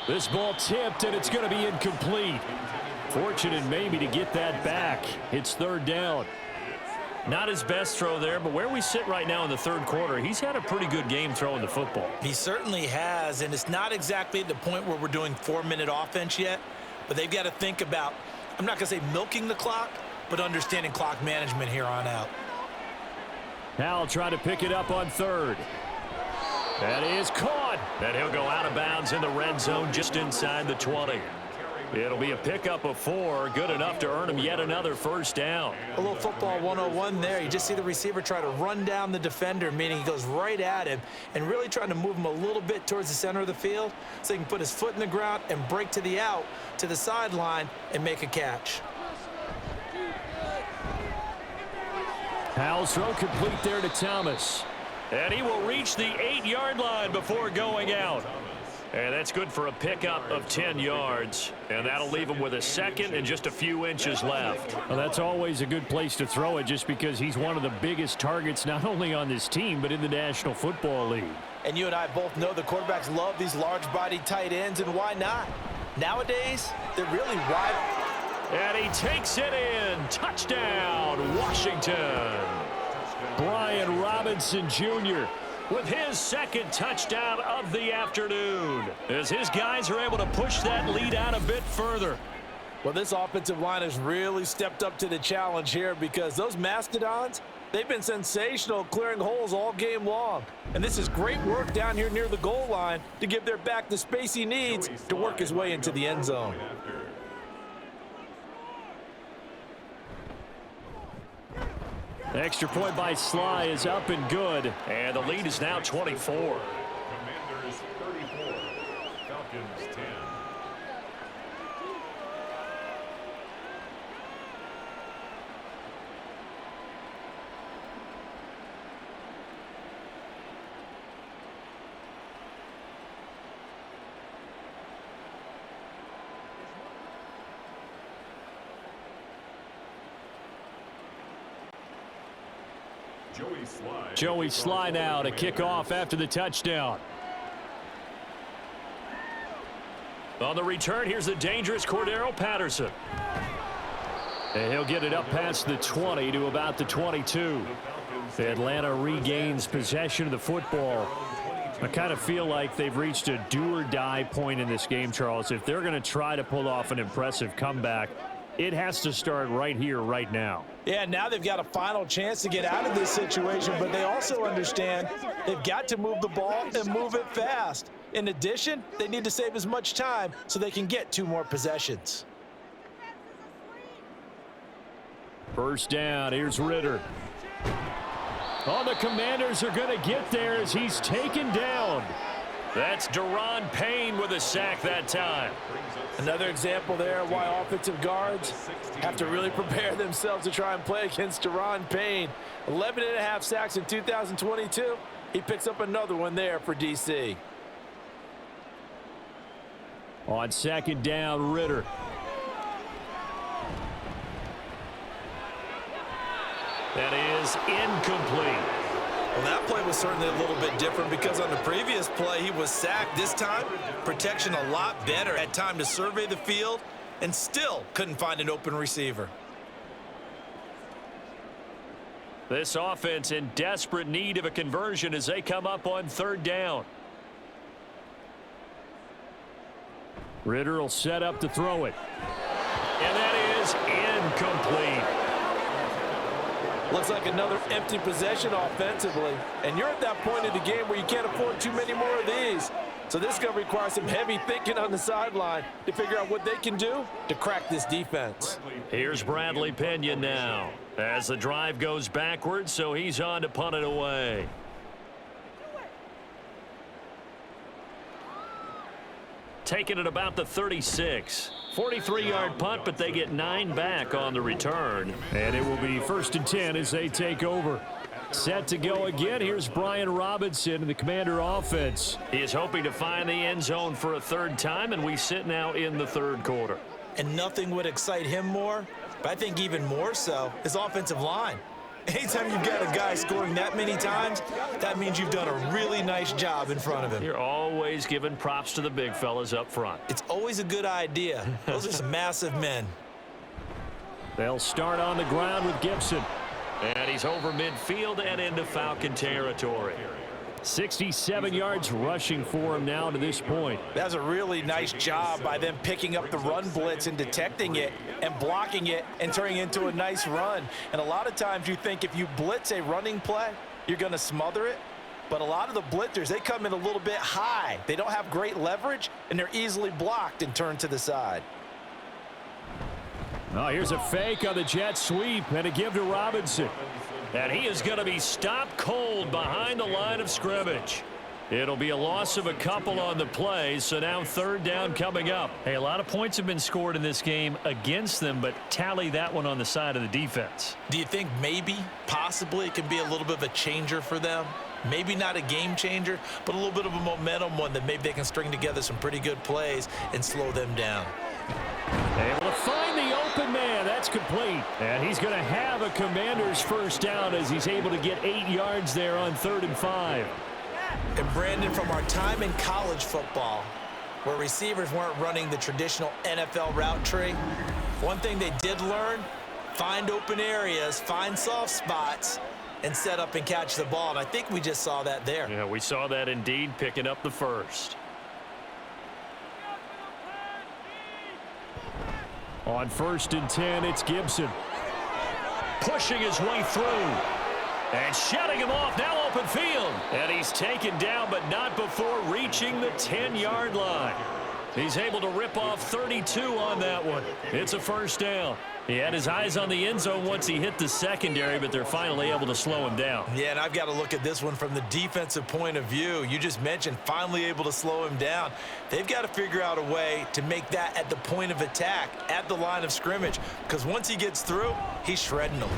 This ball tipped, and it's going to be incomplete. Fortunate maybe to get that back. It's 3rd down.
Not his best throw there, but where we sit right now in the 3rd quarter, he's had a pretty good game throwing the football.
He certainly has, and it's not exactly at the point where we're doing 4-minute offense yet, but they've got to think about, I'm not going to say milking the clock, but understanding clock management here on out.
Hal trying to pick it up on 3rd. That is caught.
And he'll go out of bounds in the red zone just inside the 20. It'll be a pickup of 4, good enough to earn him yet another first down.
A little football 101 there. You just see the receiver try to run down the defender, meaning he goes right at him and really trying to move him a little bit towards the center of the field so he can put his foot in the ground and break to the out, to the sideline, and make a catch.
Hal's throw complete there to Thomas.
And he will reach the 8-yard line before going out. And that's good for a pickup of 10 yards. And that'll leave him with a 2nd and just a few inches left.
Well, that's always a good place to throw it just because he's one of the biggest targets not only on this team but in the National Football League.
And you and I both know the quarterbacks love these large-bodied tight ends, and why not? Nowadays, they're really wide.
And he takes it in. Touchdown, Washington.
Brian Robinson Jr.
with his second touchdown of the afternoon, as his guys are able to push that lead out a bit further.
Well, this offensive line has really stepped up to the challenge here because those Mastodons, they've been sensational clearing holes all game long. And this is great work down here near the goal line to give their back the space he needs to work his way into the end zone.
Extra point by Sly is up and good.
And the lead is now 24.
Commanders 34, Falcons 10.
Joey Sly now to kick off after the touchdown.
On the return, here's the dangerous Cordero Patterson.
And he'll get it up past the 20 to about the 22. Atlanta regains possession of the football. I kind of feel like they've reached a do-or-die point in this game, Charles. If they're going to try to pull off an impressive comeback, it has to start right here, right now.
Yeah, now they've got a final chance to get out of this situation, but they also understand they've got to move the ball and move it fast. In addition, they need to save as much time so they can get 2 more possessions.
First down, here's Ritter. Oh, the Commanders are going to get there as he's taken down.
That's Deron Payne with a sack that time.
Another example there why offensive guards have to really prepare themselves to try and play against Deron Payne. 11.5 sacks in 2022. He picks up another one there for DC.
On second down, Ritter.
That is incomplete.
Well, that play was certainly a little bit different because on the previous play, he was sacked. This time, protection a lot better. Had time to survey the field and still couldn't find an open receiver.
This offense in desperate need of a conversion as they come up on third down.
Ritter will set up to throw it.
And that is incomplete.
Looks like another empty possession offensively. And you're at that point in the game where you can't afford too many more of these. So this is going to require some heavy thinking on the sideline to figure out what they can do to crack this defense.
Here's Bradley Pinion now as the drive goes backwards, so he's on to punt it away. Taking it about the 36. 43-yard punt, but they get 9 back on the return.
And it will be 1st and 10 as they take over. Set to go again. Here's Brian Robinson in the Commander offense.
He is hoping to find the end zone for a 3rd time, and we sit now in the 3rd quarter.
And nothing would excite him more, but I think even more so, his offensive line. Anytime you've got a guy scoring that many times, that means you've done a really nice job in front of him.
You're always giving props to the big fellas up front.
It's always a good idea. Those are some massive men.
They'll start on the ground with Gibson.
And he's over midfield and into Falcon territory.
67 yards rushing for him now to this point.
That's a really nice job by them picking up the run blitz and detecting it and blocking it and turning it into a nice run. And a lot of times you think if you blitz a running play, you're going to smother it. But a lot of the blitzers, they come in a little bit high. They don't have great leverage, and they're easily blocked and turned to the side.
Oh, here's a fake on the jet sweep and a give to Robinson.
And he is going to be stopped cold behind the line of scrimmage. It'll be a loss of a couple on the play, so now 3rd down coming up. Hey, a lot of points have been scored in this game against them, but tally that one on the side of the defense.
Do you think maybe, possibly, it could be a little bit of a changer for them? Maybe not a game changer, but a little bit of a momentum one that maybe they can string together some pretty good plays and slow them down.
Able to find the open man. That's complete. And he's going to have a Commander's 1st down as he's able to get 8 yards there on 3rd and 5.
And Brandon, from our time in college football, where receivers weren't running the traditional NFL route tree, one thing they did learn, find open areas, find soft spots, and set up and catch the ball. And I think we just saw that there.
Yeah, we saw that indeed, picking up the first.
On 1st and 10, it's Gibson.
Pushing his way through. And shutting him off, now open field. And he's taken down, but not before reaching the 10-yard line. He's able to rip off 32 on that one. It's a first down. He had his eyes on the end zone once he hit the secondary, but they're finally able to slow him down.
Yeah, and I've got to look at this one from the defensive point of view. You just mentioned finally able to slow him down. They've got to figure out a way to make that at the point of attack, at the line of scrimmage, because once he gets through, he's shredding them.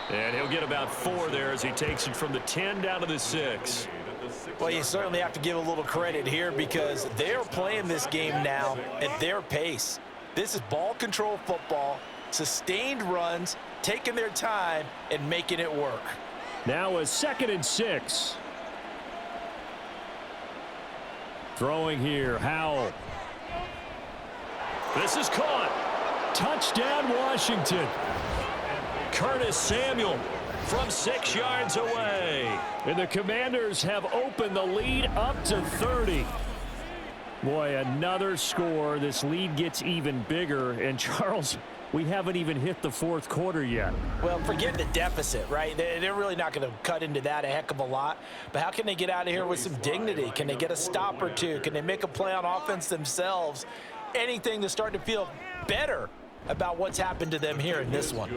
And he'll get about 4 there as he takes it from the 10 down to the 6.
Well, you certainly have to give a little credit here because they're playing this game now at their pace. This is ball control football, sustained runs, taking their time and making it work.
Now a 2nd and 6. Throwing here, Howell.
This is caught.
Touchdown, Washington.
Curtis Samuel from 6 yards away.
And the Commanders have opened the lead up to 30. Boy, another score. This lead gets even bigger. And, Charles, we haven't even hit the 4th quarter yet.
Well, forget the deficit, right? They're really not going to cut into that a heck of a lot. But how can they get out of here with some dignity? Can they get a stop or two? Can they make a play on offense themselves? Anything to start to feel better about what's happened to them here in this one.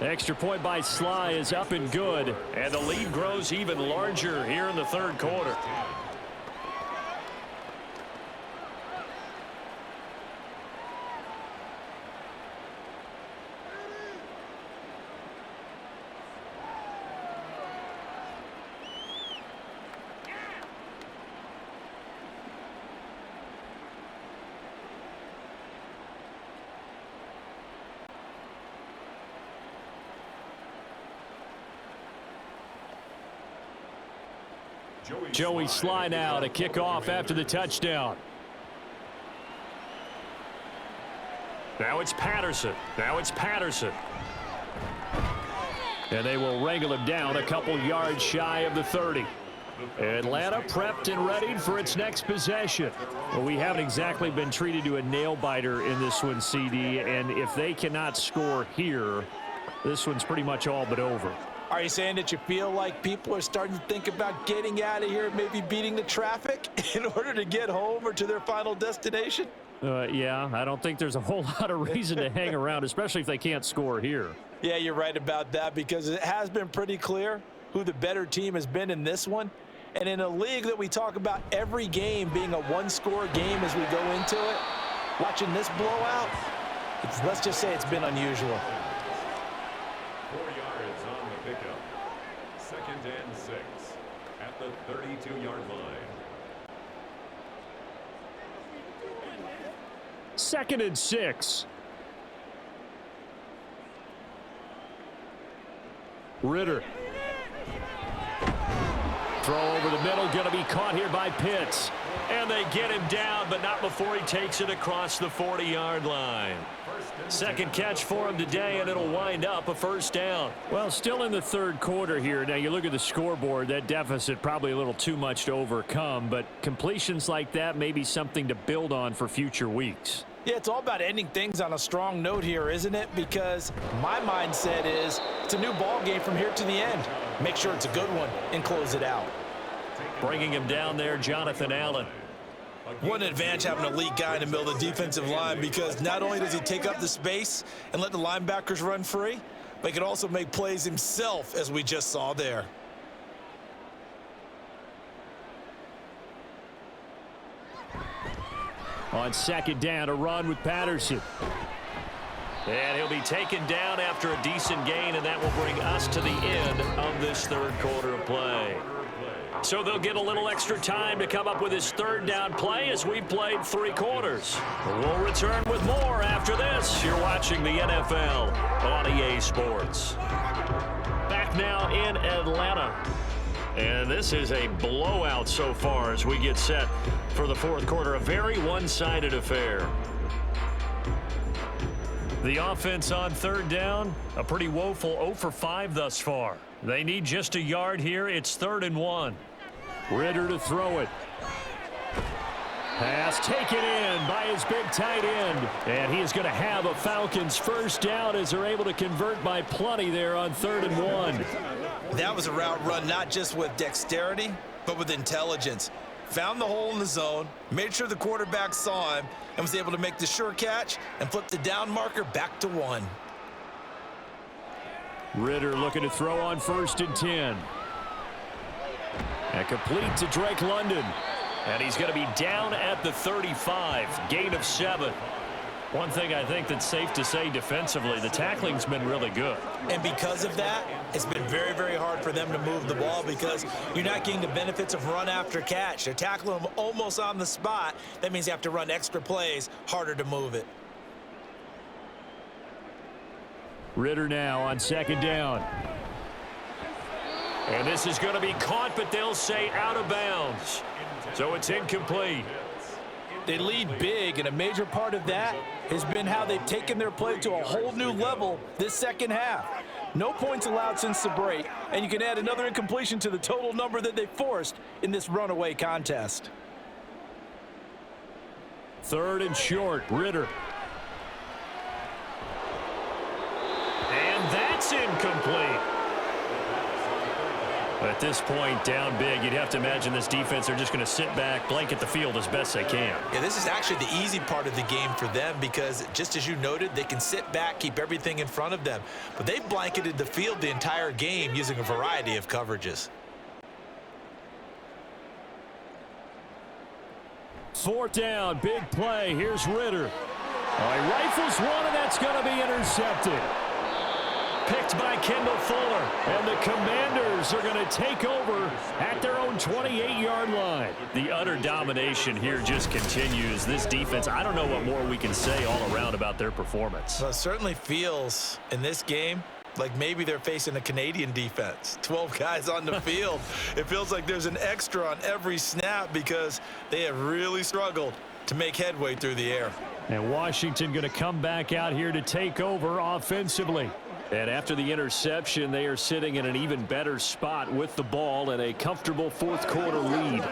Extra point by Sly is up and good.
And the lead grows even larger here in the 3rd quarter.
Joey Sly now to kick off after the touchdown.
Now it's Patterson.
And they will wrangle him down a couple yards shy of the 30. Atlanta prepped and readied for its next possession. Well, we haven't exactly been treated to a nail-biter in this one, CD, and if they cannot score here, this one's pretty much all but over.
Are you saying that you feel like people are starting to think about getting out of here, maybe beating the traffic in order to get home or to their final destination?
Yeah, I don't think there's a whole lot of reason to hang around, especially if they can't score here.
Yeah, you're right about that because it has been pretty clear who the better team has been in this one. And in a league that we talk about every game being a one-score game as we go into it, watching this blowout, let's just say it's been unusual.
4 yards on the pickup. 2nd and 6 at the 32-yard line.
2nd and 6. Ritter. Throw over the middle, going to be caught here by Pitts.
And they get him down, but not before he takes it across the 40-yard line. 2nd catch for him today, and it'll wind up a first down.
Well, still in the 3rd quarter here. Now, you look at the scoreboard, that deficit probably a little too much to overcome, but completions like that may be something to build on for future weeks.
Yeah, it's all about ending things on a strong note here, isn't it? Because my mindset is it's a new ball game from here to the end. Make sure it's a good one and close it out.
Bringing him down there, Jonathan Allen.
What an advantage having a elite guy in the middle of the defensive line because not only does he take up the space and let the linebackers run free, but he can also make plays himself, as we just saw there.
On 2nd down, a run with Patterson.
And he'll be taken down after a decent gain, and that will bring us to the end of this 3rd quarter of play. So they'll get a little extra time to come up with his 3rd down play as we played 3 quarters. We'll return with more after this. You're watching the NFL on EA Sports. Back now in Atlanta. And this is a blowout so far as we get set for the 4th quarter. A very one-sided affair. The offense on third down, a pretty woeful 0 for 5 thus far. They need just a yard here. It's 3rd and 1.
Ritter to throw it. Pass taken in by his big tight end. And he is going to have a Falcons first down as they're able to convert by plenty there on 3rd and 1.
That was a route run not just with dexterity, but with intelligence. Found the hole in the zone, made sure the quarterback saw him, and was able to make the sure catch and flip the down marker back to 1.
Ritter looking to throw on 1st and 10. And complete to Drake London.
And he's going to be down at the 35, gain of 7. One thing I think that's safe to say defensively, the tackling's been really good.
And because of that, it's been very, very hard for them to move the ball because you're not getting the benefits of run after catch. They're tackling them almost on the spot. That means you have to run extra plays, harder to move it.
Ritter now on 2nd down.
And this is going to be caught, but they'll say out of bounds. So it's incomplete.
They lead big, and a major part of that has been how they've taken their play to a whole new level this second half. No points allowed since the break, and you can add another incompletion to the total number that they forced in this runaway contest.
3rd and short, Ritter.
And that's incomplete. At this point, down big, you'd have to imagine this defense, they're just going to sit back, blanket the field as best they can.
Yeah, this is actually the easy part of the game for them because, just as you noted, they can sit back, keep everything in front of them. But they've blanketed the field the entire game using a variety of coverages.
4th down, big play. Here's Ritter. He rifles one, and that's going to be intercepted.
Picked by Kendall Fuller.
And the Commanders are going to take over at their own 28-yard line.
The utter domination here just continues. This defense, I don't know what more we can say all around about their performance.
Well, it certainly feels in this game like maybe they're facing a Canadian defense. 12 guys on the field. It feels like there's an extra on every snap because they have really struggled to make headway through the air.
And Washington going to come back out here to take over offensively.
And after the interception, they are sitting in an even better spot with the ball and a comfortable 4th quarter lead.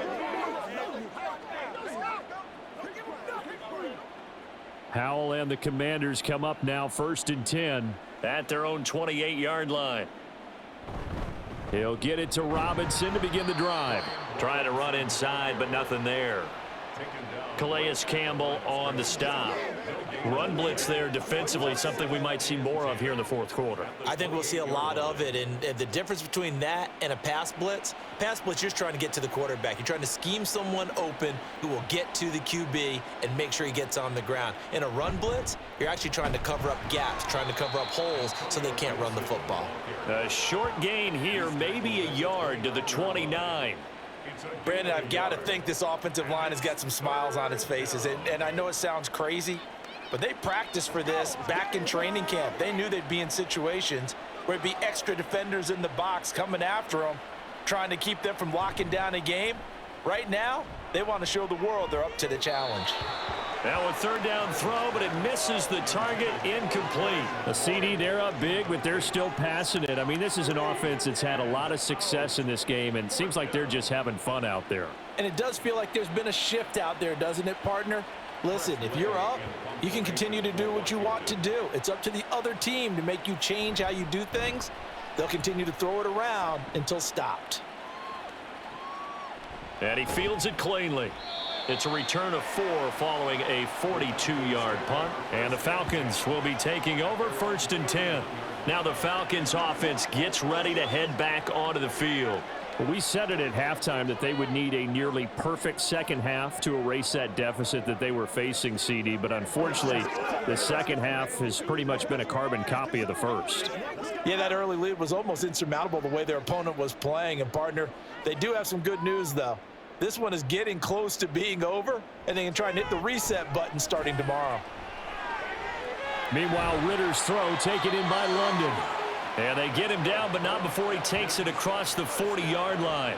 Howell and the Commanders come up now 1st and 10.
At their own 28-yard line.
He'll get it to Robinson to begin the drive.
Trying to run inside, but nothing there. Calais Campbell on the stop. Run blitz there defensively, something we might see more of here in the 4th quarter.
I think we'll see a lot of it, and the difference between that and a pass blitz, you're just trying to get to the quarterback. You're trying to scheme someone open who will get to the QB and make sure he gets on the ground. In a run blitz, you're actually trying to cover up gaps, trying to cover up holes so they can't run the football.
A short gain here, maybe a yard to the 29.
Brandon, I've got to think this offensive line has got some smiles on its faces, and I know it sounds crazy, but they practiced for this back in training camp. They knew they'd be in situations where it'd be extra defenders in the box coming after them, trying to keep them from locking down a game. Right now, they want to show the world they're up to the challenge.
Now a 3rd down throw, but it misses the target, incomplete.
A CD, they're up big, but they're still passing it. I mean, this is an offense that's had a lot of success in this game, and it seems like they're just having fun out there.
And it does feel like there's been a shift out there, doesn't it, partner? Listen, if you're up, you can continue to do what you want to do. It's up to the other team to make you change how you do things. They'll continue to throw it around until stopped.
And he fields it cleanly. It's a return of 4 following a 42-yard punt. And the Falcons will be taking over 1st and 10. Now the Falcons offense gets ready to head back onto the field.
Well, we said it at halftime that they would need a nearly perfect second half to erase that deficit that they were facing, CD. But unfortunately, the second half has pretty much been a carbon copy of the first.
Yeah, that early lead was almost insurmountable the way their opponent was playing. And, partner, they do have some good news, though. This one is getting close to being over, and they can try and hit the reset button starting tomorrow.
Meanwhile, Ritter's throw taken in by London.
And they get him down, but not before he takes it across the 40-yard line.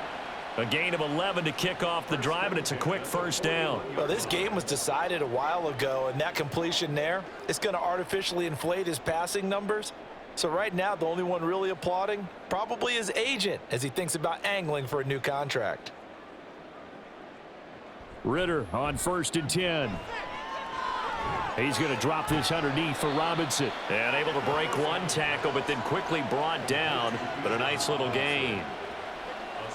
A gain of 11 to kick off the drive, and it's a quick first down.
Well, this game was decided a while ago, and that completion there is going to artificially inflate his passing numbers. So right now, the only one really applauding probably his agent as he thinks about angling for a new contract.
Ritter on 1st and 10. He's going to drop this underneath for Robinson.
And able to break one tackle, but then quickly brought down, but a nice little gain.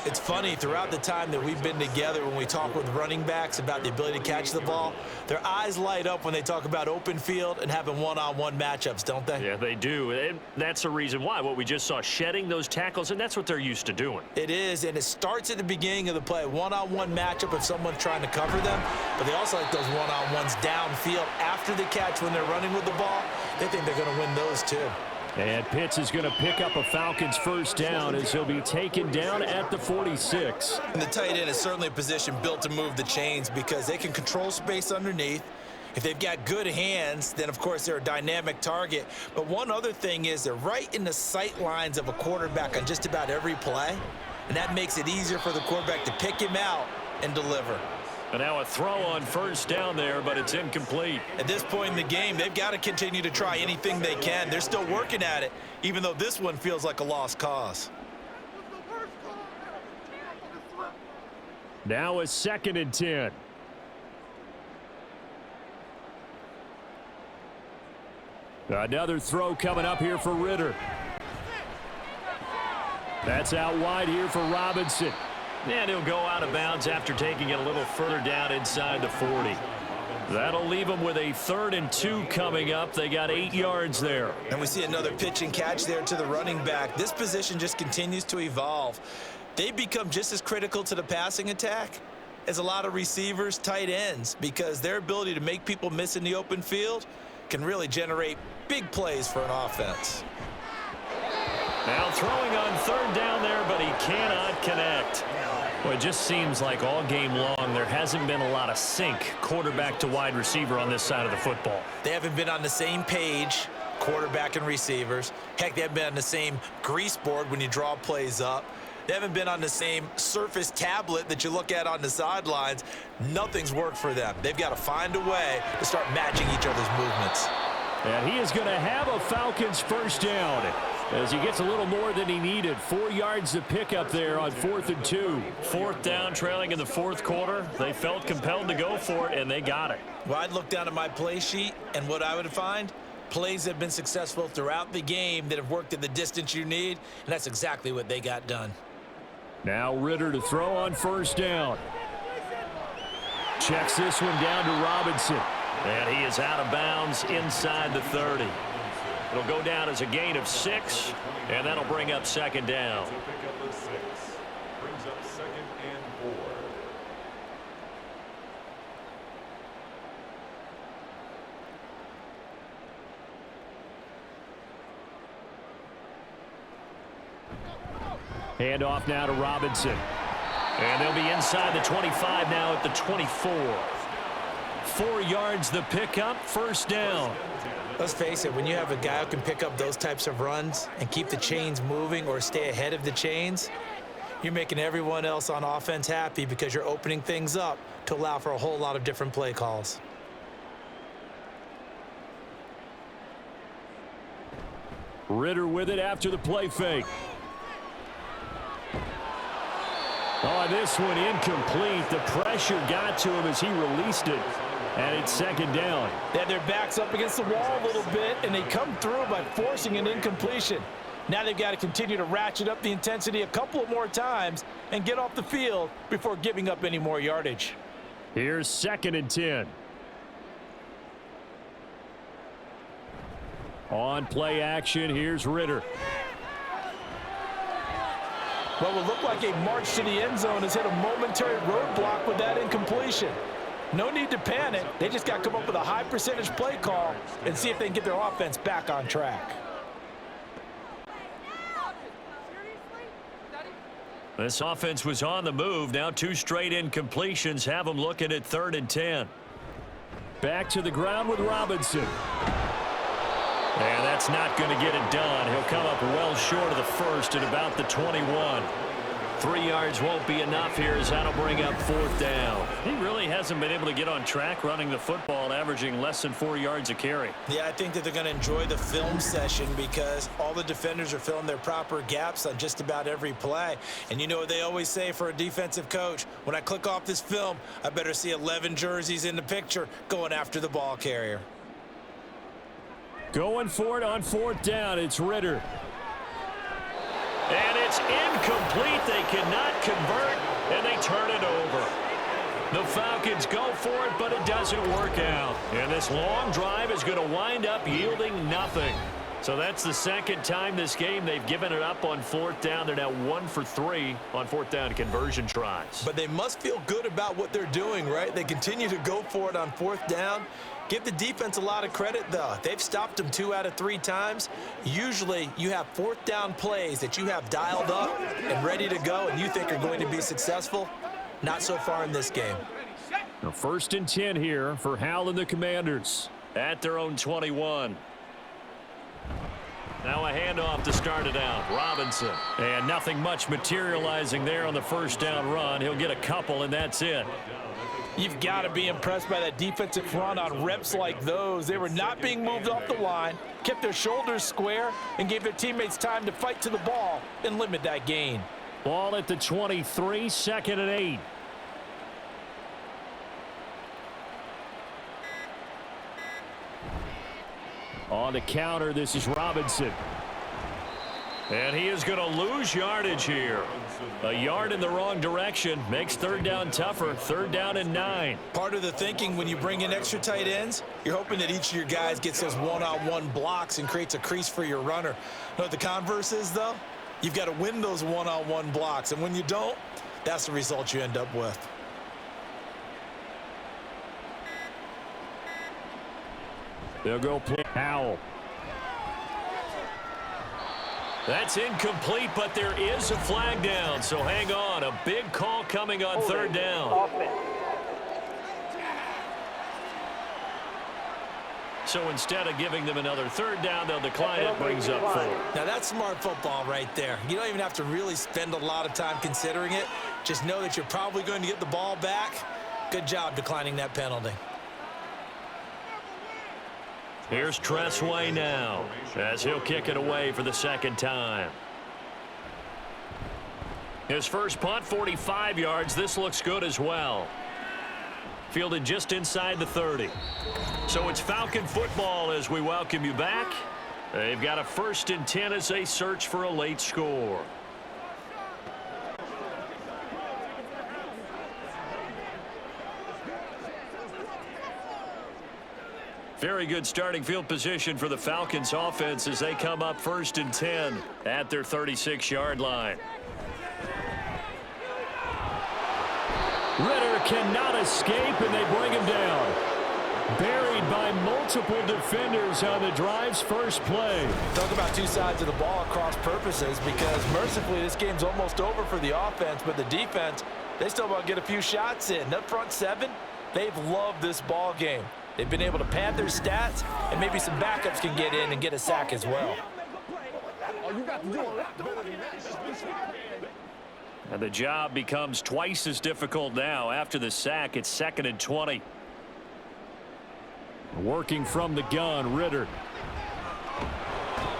It's funny, throughout the time that we've been together, when we talk with running backs about the ability to catch the ball, their eyes light up when they talk about open field and having one-on-one matchups, don't they?
Yeah, they do. And that's the reason why. What we just saw, shedding those tackles, and that's what they're used to doing.
It is, and it starts at the beginning of the play. One-on-one matchup if someone's trying to cover them, but they also like those one-on-ones downfield after the catch when they're running with the ball. They think they're going to win those too.
And Pitts is going to pick up a Falcons first down as he'll be taken down at the 46.
And the tight end is certainly a position built to move the chains because they can control space underneath. If they've got good hands, then of course they're a dynamic target. But one other thing is they're right in the sight lines of a quarterback on just about every play. And that makes it easier for the quarterback to pick him out and deliver.
And now a throw on first down there, but it's incomplete.
At this point in the game, they've got to continue to try anything they can. They're still working at it, even though this one feels like a lost cause.
Now a 2nd and 10. Another throw coming up here for Ritter. That's out wide here for Robinson.
And he'll go out of bounds after taking it a little further down inside the 40. That'll leave them with a 3rd and 2 coming up. They got 8 yards there.
And we see another pitch and catch there to the running back. This position just continues to evolve. They become just as critical to the passing attack as a lot of receivers, tight ends, because their ability to make people miss in the open field can really generate big plays for an offense.
Now throwing on 3rd down there, but he cannot connect. Well, it just seems like all game long there hasn't been a lot of sync quarterback to wide receiver on this side of the football.
They haven't been on the same page, quarterback and receivers. Heck, they haven't been on the same grease board when you draw plays up. They haven't been on the same Surface tablet that you look at on the sidelines. Nothing's worked for them. They've got to find a way to start matching each other's movements.
And he is going to have a Falcons first down as he gets a little more than he needed. 4 yards to pick up there on 4th and 2.
4th down, trailing in the 4th quarter. They felt compelled to go for it, and they got it.
Well, I'd look down at my play sheet, and what I would find, plays that have been successful throughout the game that have worked at the distance you need, and that's exactly what they got done.
Now Ritter to throw on first down. Checks this one down to Robinson.
And he is out of bounds inside the 30. It'll go down as a gain of 6, and that'll bring up 2nd down.
Pick up the 6. Brings up 2nd and 4.
Hand off now to Robinson.
And they'll be inside the 25 now at the 24. 4 yards the pickup, first down.
Let's face it, when you have a guy who can pick up those types of runs and keep the chains moving or stay ahead of the chains, you're making everyone else on offense happy because you're opening things up to allow for a whole lot of different play calls.
Ritter with it after the play fake. Oh, this one incomplete. The pressure got to him as he released it. And it's 2nd down.
They had their backs up against the wall a little bit, and they come through by forcing an incompletion. Now they've got to continue to ratchet up the intensity a couple of more times and get off the field before giving up any more yardage.
Here's 2nd and 10. On play action, here's Ritter.
What will look like a march to the end zone has hit a momentary roadblock with that incompletion. No need to panic. They just got to come up with a high percentage play call and see if they can get their offense back on track.
This offense was on the move. Now 2 straight incompletions have them looking at 3rd and 10.
Back to the ground with Robinson.
And that's not going to get it done. He'll come up well short of the first at about the 21. 3 yards won't be enough here as that'll bring up 4th down.
He really hasn't been able to get on track running the football, averaging less than 4 yards a carry.
Yeah, I think that they're going to enjoy the film session because all the defenders are filling their proper gaps on just about every play. And you know what they always say for a defensive coach? When I click off this film, I better see 11 jerseys in the picture going after the ball carrier.
Going for it on 4th down. It's Ritter.
And it's incomplete. They cannot convert, and they turn it over. The Falcons go for it, but it doesn't work out. And this long drive is going to wind up yielding nothing. So that's the second time this game they've given it up on 4th down. They're now 1 for 3 on 4th down conversion tries.
But they must feel good about what they're doing, right? They continue to go for it on 4th down. Give the defense a lot of credit, though. They've stopped them 2 out of 3 times. Usually, you have 4th down plays that you have dialed up and ready to go and you think are going to be successful. Not so far in this game.
Now 1st and 10 here for Hal and the Commanders.
At their own 21. Now a handoff to start it out. Robinson.
And nothing much materializing there on the 1st down run. He'll get a couple, and that's it.
You've got to be impressed by that defensive front on reps like those. They were not being moved off the line, kept their shoulders square, and gave their teammates time to fight to the ball and limit that gain.
Ball at the 23, 2nd and 8. On the counter, this is Robinson.
And he is going to lose yardage here. A yard in the wrong direction makes 3rd down tougher. 3rd down and 9.
Part of the thinking when you bring in extra tight ends, you're hoping that each of your guys gets those one-on-one blocks and creates a crease for your runner. You know what the converse is, though? You've got to win those one-on-one blocks, and when you don't, that's the result you end up with.
They'll go play Howell.
That's incomplete, but there is a flag down, so hang on. A big call coming on 3rd down. So instead of giving them another 3rd down, they'll decline it. Brings up 4.
Now that's smart football right there. You don't even have to really spend a lot of time considering it. Just know that you're probably going to get the ball back. Good job declining that penalty.
Here's Tressway now as he'll kick it away for the 2nd time. His first punt, 45 yards. This looks good as well. Fielded just inside the 30. So it's Falcon football as we welcome you back. They've got a 1st and 10 as they search for a late score. Very good starting field position for the Falcons offense as they come up 1st and 10 at their 36-yard line.
Ritter cannot escape, and they bring him down. Buried by multiple defenders on the drive's first play.
Talk about 2 sides of the ball at cross purposes, because mercifully this game's almost over for the offense, but the defense, they still want to get a few shots in. That front 7, they've loved this ball game. They've been able to pad their stats, and maybe some backups can get in and get a sack as well.
And the job becomes twice as difficult now. After the sack, it's 2nd and 20.
Working from the gun, Ritter.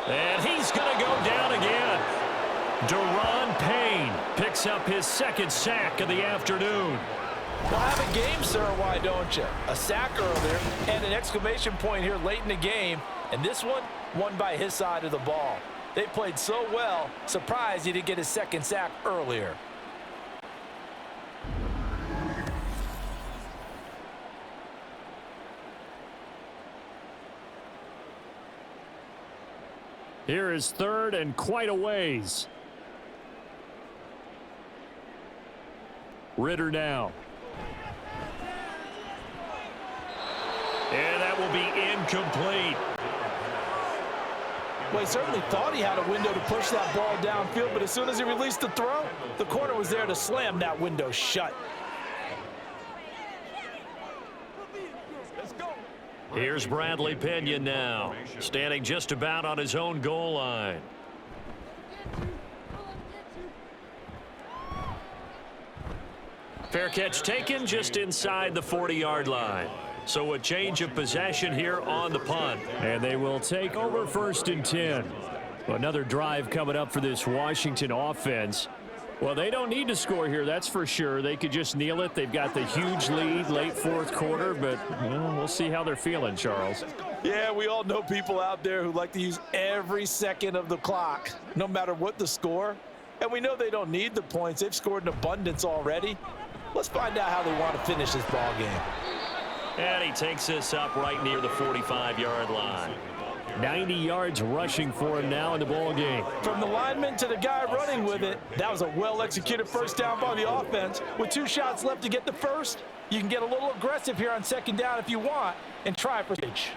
And he's going to go down again. Deron Payne picks up his 2nd sack of the afternoon.
Well, have a game, sir, why don't you? A sack earlier and an exclamation point here late in the game. And this one, won by his side of the ball. They played so well, surprised he didn't get his 2nd sack earlier.
Here is 3rd and quite a ways. Ritter now.
And that will be incomplete.
Well, he certainly thought he had a window to push that ball downfield, but as soon as he released the throw, the corner was there to slam that window shut.
Here's Bradley Pinion now, standing just about on his own goal line. Fair catch taken just inside the 40-yard line. So a change of possession here on the punt.
And they will take over 1st and 10. Another drive coming up for this Washington offense. Well, they don't need to score here, that's for sure. They could just kneel it. They've got the huge lead late 4th quarter, but we'll see how they're feeling, Charles.
Yeah, we all know people out there who like to use every second of the clock, no matter what the score. And we know they don't need the points. They've scored in abundance already. Let's find out how they want to finish this ball game.
And he takes this up right near the 45-yard line.
90 yards rushing for him now in the ball game.
From the lineman to the guy running with it, that was a well-executed first down by the offense. With 2 shots left to get the first, you can get a little aggressive here on 2nd down if you want and try for stage.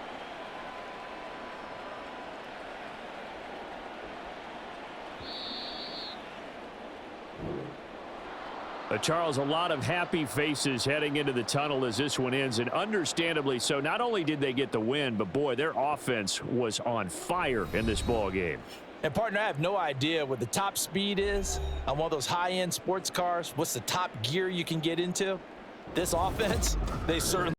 Charles, a lot of happy faces heading into the tunnel as this one ends, and understandably so. Not only did they get the win, but boy, their offense was on fire in this ball game.
And partner, I have no idea what the top speed is on one of those high-end sports cars. What's the top gear you can get into? This offense, they certainly